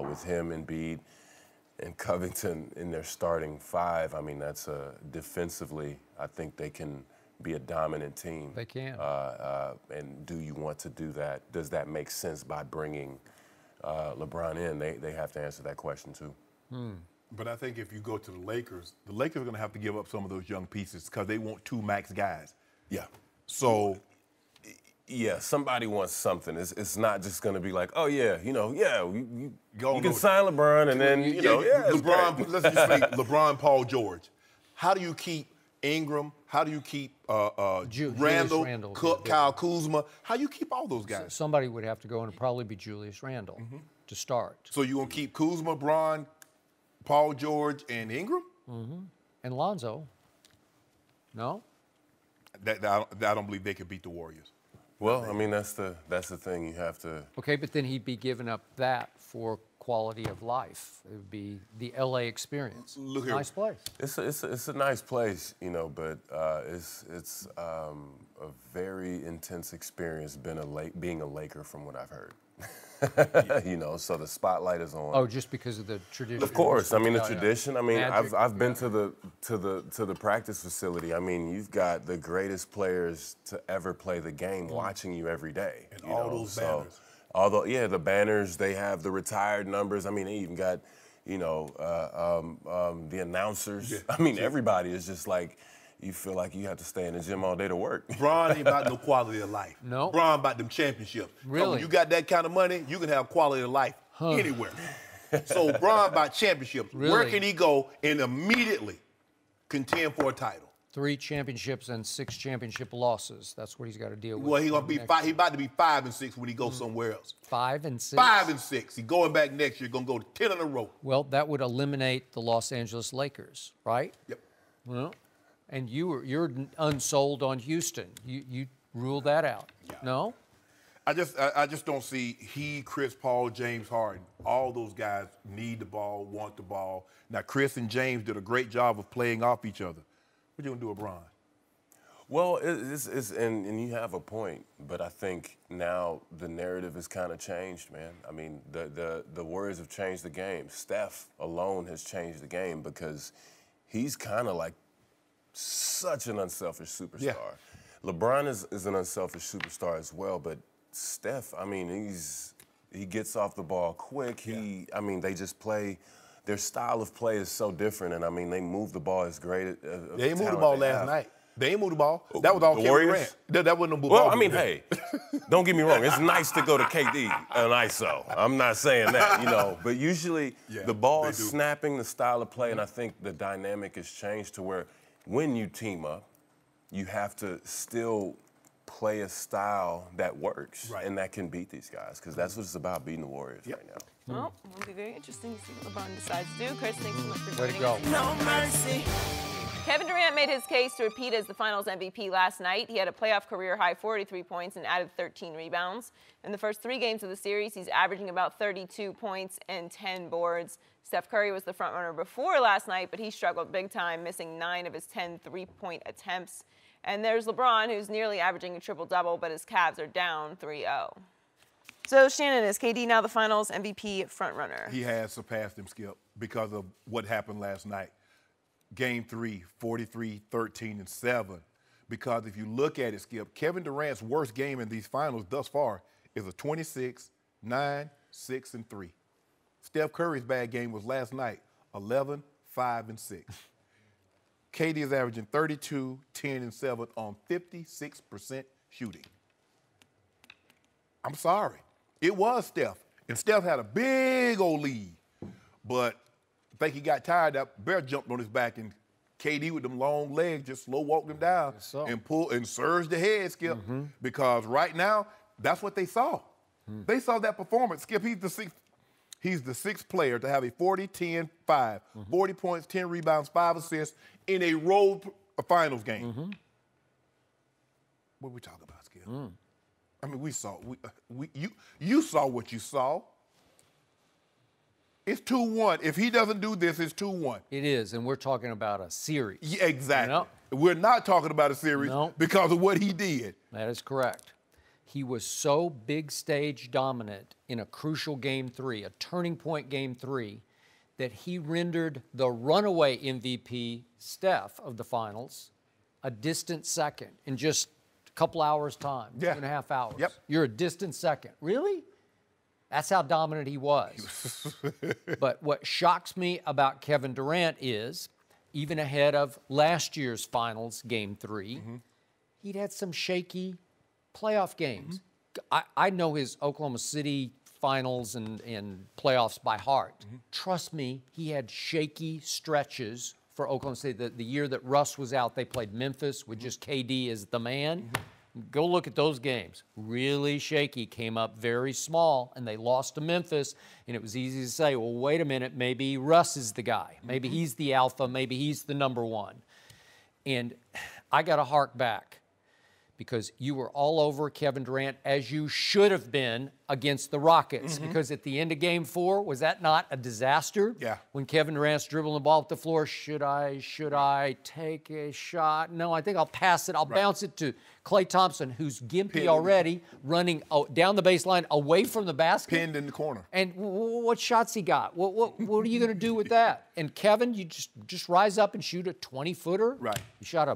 with him, Embiid, and Covington in their starting five. I mean, that's defensively, I think they can be a dominant team. They can. And do you want to do that? Does that make sense by bringing LeBron in? They have to answer that question too. But I think if you go to the Lakers are going to have to give up some of those young pieces because they want 2 max guys. Yeah. So, yeah, somebody wants something. It's not just going to be like, oh yeah, you know, yeah, you can sign LeBron and then you know, LeBron. Let's just say LeBron, Paul George. How do you keep Ingram? How do you keep Randall, Kyle Kuzma? How do you keep all those guys? Somebody would have to go and probably be Julius Randle to start. So you're going to keep Kuzma, Bron, Paul George, and Ingram? And Lonzo. No? I don't believe they could beat the Warriors. Well, I mean, that's the thing. You have to. Okay, but then he'd be giving up that for quality of life. It would be the LA experience. Look here. Nice place. It's a nice place, you know, but it's a very intense experience being a Laker from what I've heard. You know, so the spotlight is on. Oh, just because of the tradition. Of course, I mean the tradition. I mean, Magic. I've been to the practice facility. I mean, you've got the greatest players to ever play the game watching you every day. And all those banners. Although, yeah, the banners, they have the retired numbers. I mean, they even got, you know, the announcers. Yeah. I mean, everybody is just like, you feel like you have to stay in the gym all day to work. Bron ain't about no quality of life. No. Bron about them championships. Really? So when you got that kind of money, you can have quality of life anywhere. So Bron about championships. Really? Where can he go and immediately contend for a title? 3 championships and 6 championship losses. That's what he's got to deal with. Well, he gonna be he about to be 5 and 6 when he goes somewhere else. 5 and 6. 5 and 6. He going back next year. Gonna go to 10 in a row. Well, that would eliminate the Los Angeles Lakers, right? Yep. Well, and you're unsold on Houston. You ruled that out. Yeah. No? I just don't see Chris Paul, James Harden. All those guys need the ball, want the ball. Now Chris and James did a great job of playing off each other. What you gonna do with Bron? Well, and you have a point, but I think now the narrative has kind of changed, man. I mean, the Warriors have changed the game. Steph alone has changed the game because he's kind of like such an unselfish superstar. Yeah. LeBron is an unselfish superstar as well, but Steph, I mean, he gets off the ball quick. Yeah. I mean, they just play. Their style of play is so different, and I mean, they move the ball as great. They ain't moved the ball last night. They ain't moved the ball. That was all the Kevin Warriors? Durant. That wasn't no Well, ball. I mean, hey, don't get me wrong. It's nice to go to KD and ISO. I'm not saying that, you know. But usually the ball is snapping, the style of play, and I think the dynamic has changed to where when you team up, you have to still play a style that works and that can beat these guys because that's what it's about, beating the Warriors right now. Well, it'll be very interesting to see what LeBron decides to do. Chris, thanks so much for Way to joining go. us. No mercy. Kevin Durant made his case to repeat as the Finals MVP last night. He had a playoff career-high 43 points and added 13 rebounds. In the first 3 games of the series, he's averaging about 32 points and 10 boards. Steph Curry was the frontrunner before last night, but he struggled big time, missing 9 of his 10 three-point attempts. And there's LeBron, who's nearly averaging a triple-double, but his Cavs are down 3-0. So, Shannon, is KD now the Finals MVP frontrunner? He has surpassed him, Skip, because of what happened last night. Game 3, 43, 13, and 7. Because if you look at it, Skip, Kevin Durant's worst game in these finals thus far is a 26, 9, 6, and 3. Steph Curry's bad game was last night, 11, 5, and 6. KD is averaging 32, 10, and 7 on 56% shooting. I'm sorry. It was Steph. And Steph had a big old lead. But I think he got tired. That bear jumped on his back, and KD with them long legs just slow walked him down and pulled and surged the head, Skip. Because right now, that's what they saw. Based off that performance, Skip, he's the sixth player to have a 40, 10, 5, 40 points, 10 rebounds, 5 assists in a road finals game. What are we talking about, Skip? I mean, you saw what you saw. It's 2-1. If he doesn't do this, it's 2-1. It is, and we're talking about a series. Yeah, exactly. You know? We're not talking about a series because of what he did. That is correct. He was so big stage dominant in a crucial game 3, a turning point game 3, that he rendered the runaway MVP, Steph, of the finals, a distant second in just a couple hours' time, 2.5 hours. Yep. You're a distant second. Really? That's how dominant he was. But what shocks me about Kevin Durant is, even ahead of last year's finals, game 3, he'd had some shaky playoff games. I know his Oklahoma City finals and playoffs by heart. Trust me, he had shaky stretches for Oklahoma City. The year that Russ was out, they played Memphis with just KD as the man. Go look at those games. Really shaky, came up very small, and they lost to Memphis, and it was easy to say, well, wait a minute, maybe Russ is the guy. Maybe he's the alpha. Maybe he's the number one. And I got to hark back, because you were all over Kevin Durant, as you should have been against the Rockets, because at the end of game 4, was that not a disaster? Yeah. When Kevin Durant's dribbling the ball up the floor, should I take a shot? No, I think I'll pass it. I'll bounce it to Klay Thompson, who's gimpy already, running down the baseline away from the basket. Pinned in the corner. And what shots he got? What are you going to do with that? And Kevin, you just rise up and shoot a 20-footer? Right. You shot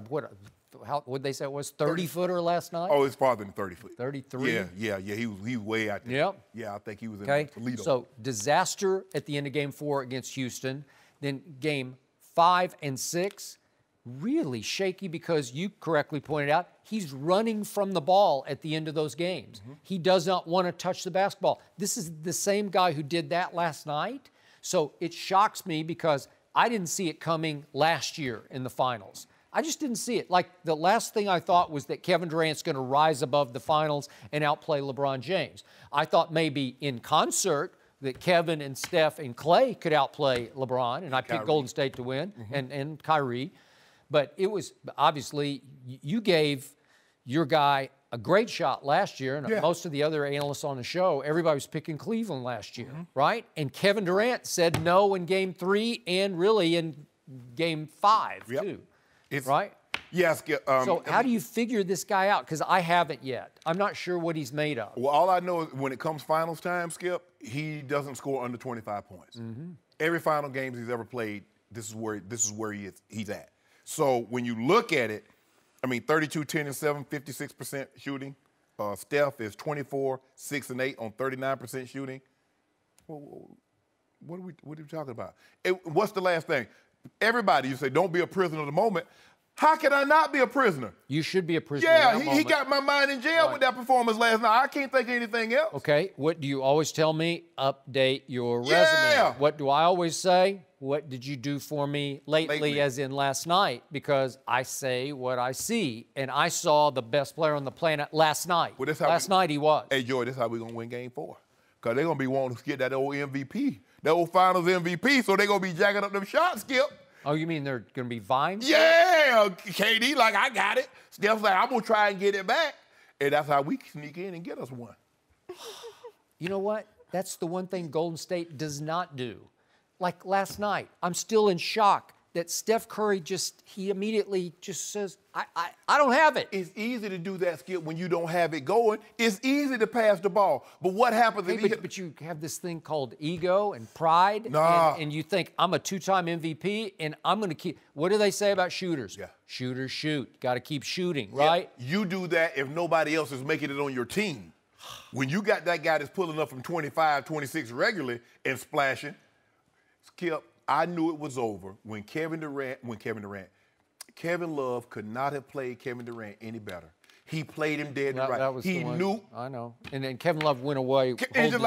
what'd they say it was, 30-footer last night? Oh, it's farther than 30 feet. 33? Yeah, he was way out there. Yep. Yeah, I think he was in Toledo. So disaster at the end of game 4 against Houston. Then game 5 and 6, really shaky, because you correctly pointed out, he's running from the ball at the end of those games. He does not want to touch the basketball. This is the same guy who did that last night. So it shocks me, because I didn't see it coming last year in the finals. I just didn't see it. Like, the last thing I thought was that Kevin Durant's going to rise above the finals and outplay LeBron James. I thought maybe in concert that Kevin and Steph and Klay could outplay LeBron, and I picked Golden State to win, and Kyrie. But it was, obviously, you gave your guy a great shot last year, and most of the other analysts on the show, everybody was picking Cleveland last year, right? And Kevin Durant said no in game 3 and really in game 5, too. Right? Yes. So how do you figure this guy out? Because I haven't yet. I'm not sure what he's made of. Well, all I know is when it comes finals time, Skip, he doesn't score under 25 points. Every final game he's ever played, this is where he's at. So when you look at it, I mean, 32, 10, and 7, 56% shooting. Steph is 24, 6, and 8 on 39% shooting. What are we talking about? What's the last thing? Everybody, you say, don't be a prisoner of the moment. How can I not be a prisoner? You should be a prisoner of that moment. He got my mind in jail with that performance last night. I can't think of anything else. Okay, what do you always tell me? Update your resume. What do I always say? What did you do for me lately, as in last night? Because I say what I see, and I saw the best player on the planet last night. Well, last night he was. Hey, Joy, this is how we're going to win game 4. Because they're going to be wanting to get that old MVP, that old finals MVP, so they're going to be jacking up them shots, Skip. Oh, you mean they're going to be vines? Yeah, KD, like, I got it. Steph's like, I'm going to try and get it back. And that's how we sneak in and get us one. You know what? That's the one thing Golden State does not do. Like last night, I'm still in shock that Steph Curry he immediately just says, I don't have it. It's easy to do that, Skip, when you don't have it going. It's easy to pass the ball. But what happens if but you have this thing called ego and pride, and you think, I'm a 2-time MVP, and I'm going to keep. What do they say about shooters? Yeah. Shooters shoot. Got to keep shooting, right? Yeah. You do that if nobody else is making it on your team. When you got that guy that's pulling up from 25, 26 regularly and splashing, Skip, I knew it was over when Kevin Love could not have played Kevin Durant any better. He played him dead and right. That was he knew. I know. And then Kevin Love went away. What am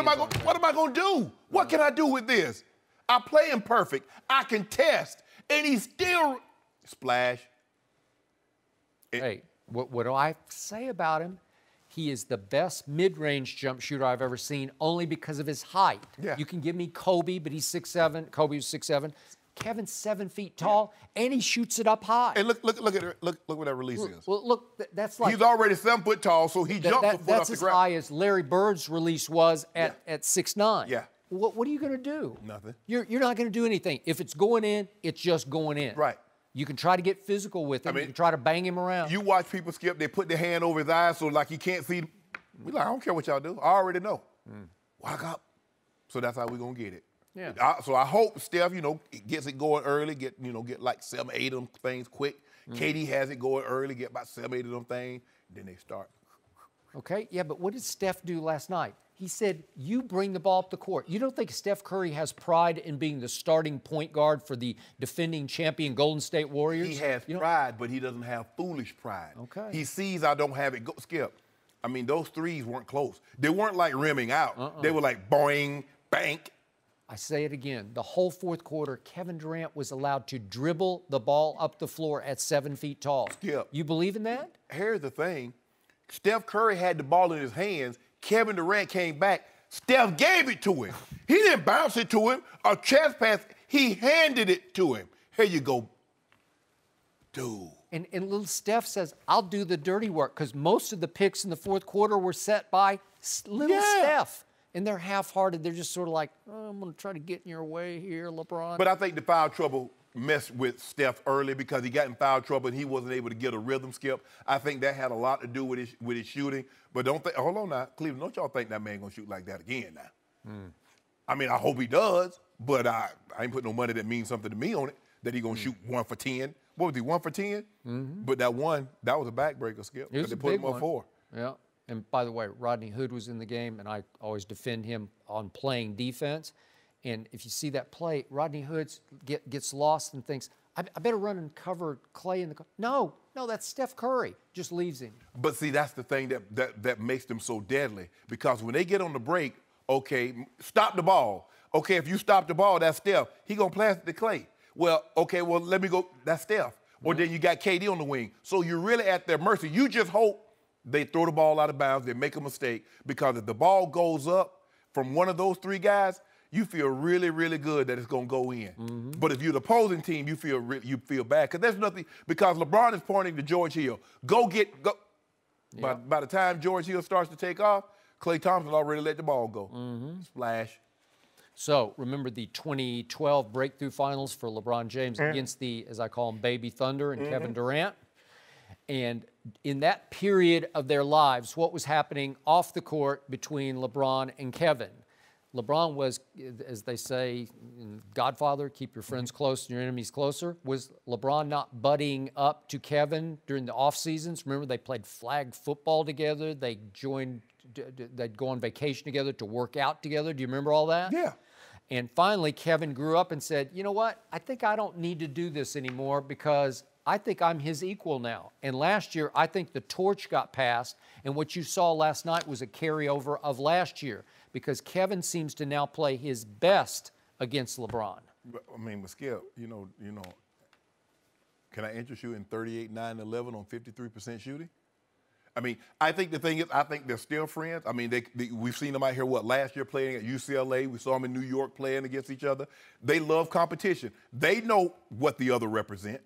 I going to do? What can I do with this? I play him perfect. I can test. And he still splash. Hey, what do I say about him? he is the best mid-range jump shooter I've ever seen, only because of his height. Yeah. You can give me Kobe, but he's 6'7". Kobe was 6'7". Kevin's 7 feet tall, and he shoots it up high. And look at it. Look what that release is. Well, look, that's like He's already 7 foot tall, so he jumps a foot off the that's as ground. high as Larry Bird's release was at 6'9". Yeah. What are you going to do? Nothing. You're not going to do anything. If it's going in, it's just going in. Right. You can try to get physical with him. I mean, you can try to bang him around. You watch people skip, they put their hand over his eyes so like he can't see. We like, I don't care what y'all do. I already know. Walk up. So that's how we're going to get it. Yeah. So I hope Steph, gets it going early, get like 7, 8 of them things quick. KD has it going early, get about 7, 8 of them things, then they start. Okay, yeah, but what did Steph do last night? He said, you bring the ball up the court. You don't think Steph Curry has pride in being the starting point guard for the defending champion Golden State Warriors? He has pride, but he doesn't have foolish pride. Okay. He sees I don't have it. Go, Skip, I mean, those threes weren't close. They weren't like rimming out. They were like boing, bank. I say it again. The whole fourth quarter, Kevin Durant was allowed to dribble the ball up the floor at 7 feet tall. Skip. You believe in that? Here's the thing. Steph Curry had the ball in his hands. Kevin Durant came back. Steph gave it to him. He didn't bounce it to him or chest pass. He handed it to him. Here you go, dude. And little Steph says, I'll do the dirty work, because most of the picks in the fourth quarter were set by little Steph. And they're half-hearted. They're just sort of like, oh, I'm going to try to get in your way here, LeBron. But I think the foul trouble messed with Steph early because he got in foul trouble and he wasn't able to get a rhythm, Skip. I think that had a lot to do with his shooting. But don't think, hold on now, Cleveland, don't y'all think that man going to shoot like that again now? I mean, I hope he does, but I ain't put no money that means something to me on it, that he going to shoot 1 for 10. What was he, 1 for 10? But that one, that was a backbreaker, Skip. It was they a put big him up one. 4. Yeah. And by the way, Rodney Hood was in the game, and I always defend him on playing defense. And if you see that play, Rodney Hood gets lost and thinks, I better run and cover Clay in the – no, that's Steph Curry. Just leaves him. But see, that's the thing that makes them so deadly, because when they get on the break, okay, stop the ball. Okay, if you stop the ball, that's Steph. He going to pass it to Clay. Well, okay, let me go. That's Steph. Or then you got KD on the wing. So you're really at their mercy. You just hope they throw the ball out of bounds, they make a mistake, because if the ball goes up from one of those 3 guys, you feel really, really good that it's going to go in. But if you're the opposing team, you feel bad, because there's nothing, because LeBron is pointing to George Hill. Go. By the time George Hill starts to take off, Klay Thompson already let the ball go. Splash. So remember the 2012 breakthrough finals for LeBron James against the, as I call them, Baby Thunder and Kevin Durant. And in that period of their lives, what was happening off the court between LeBron and Kevin? LeBron was, as they say, Godfather, keep your friends close and your enemies closer. Was LeBron not buddying up to Kevin during the off seasons? Remember, they played flag football together. They'd go on vacation together to work out together. Do you remember all that? Yeah. And finally, Kevin grew up and said, you know what? I think I don't need to do this anymore, because I think I'm his equal now. And last year, I think the torch got passed, and what you saw last night was a carryover of last year, because Kevin seems to now play his best against LeBron. I mean, but Skip, can I interest you in 38, 9, 11 on 53% shooting? I mean, I think the thing is, I think they're still friends. I mean, we've seen them out here, last year playing at UCLA. We saw them in New York playing against each other. They love competition. They know what the other represent.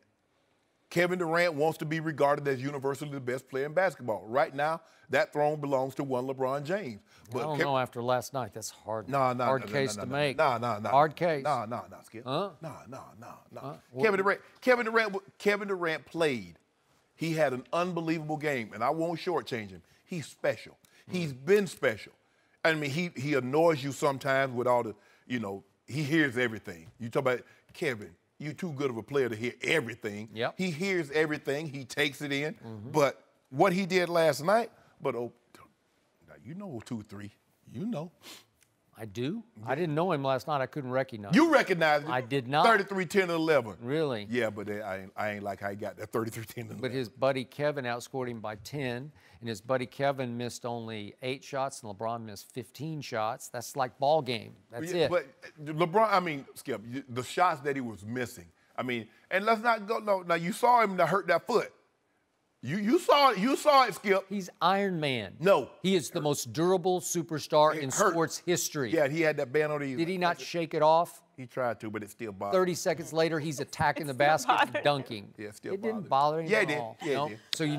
Kevin Durant wants to be regarded as universally the best player in basketball. Right now, that throne belongs to one LeBron James. But I don't know after last night. That's hard. Hard case to make. No. Hard case. No, Skip. Huh? No. Kevin Durant played. He had an unbelievable game, and I won't shortchange him. He's special. He's been special. I mean, he annoys you sometimes with all the, he hears everything. You talk about Kevin. You're too good of a player to hear everything. Yep. He hears everything. He takes it in. But what he did last night, now 2-3. You know. I do? I didn't know him last night. I couldn't recognize him. You recognized him. I did not. 33, 10, 11. Really? Yeah, but I ain't like how he got that 33, 10, 11. But his buddy Kevin outscored him by 10, and his buddy Kevin missed only 8 shots, and LeBron missed 15 shots. That's like ball game. That's it. But LeBron, Skip, the shots that he was missing. I mean, and let's not go, now you saw him hurt that foot. You saw it, Skip. He's Iron Man. No. He is the most durable superstar in hurt. sports history. Yeah, he had that band on his. Did he not shake it off? He tried to, but it still bothered 30 seconds later, he's attacking the basket and dunking. Yeah, it still didn't bother him Yeah, at it did. all. Yeah, no? it did. So you're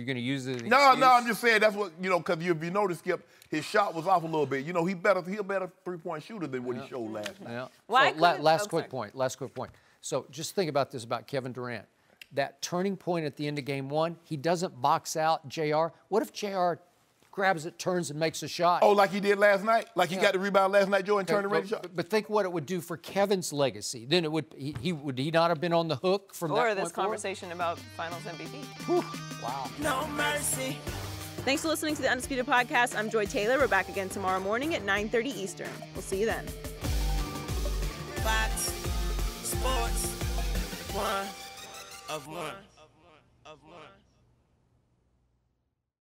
going to use it as an No, excuse? I'm just saying that's what, because if you notice, Skip, his shot was off a little bit. He's a better three-point shooter than what he showed last night. Yeah. Why So couldn't- last oh, quick sorry. point. Last quick point. So just think about this about Kevin Durant. That turning point at the end of game 1, he doesn't box out JR. What if JR grabs it, turns, and makes a shot? Oh, like he did last night? Like he got the rebound last night, Joe, and turned the ready shot? But think what it would do for Kevin's legacy. Then would he not have been on the hook from that Or point this forward? conversation about Finals MVP. Whew. Wow. No mercy. Thanks for listening to the Undisputed Podcast. I'm Joy Taylor. We're back again tomorrow morning at 9:30 Eastern. We'll see you then. Fox Sports. One of one.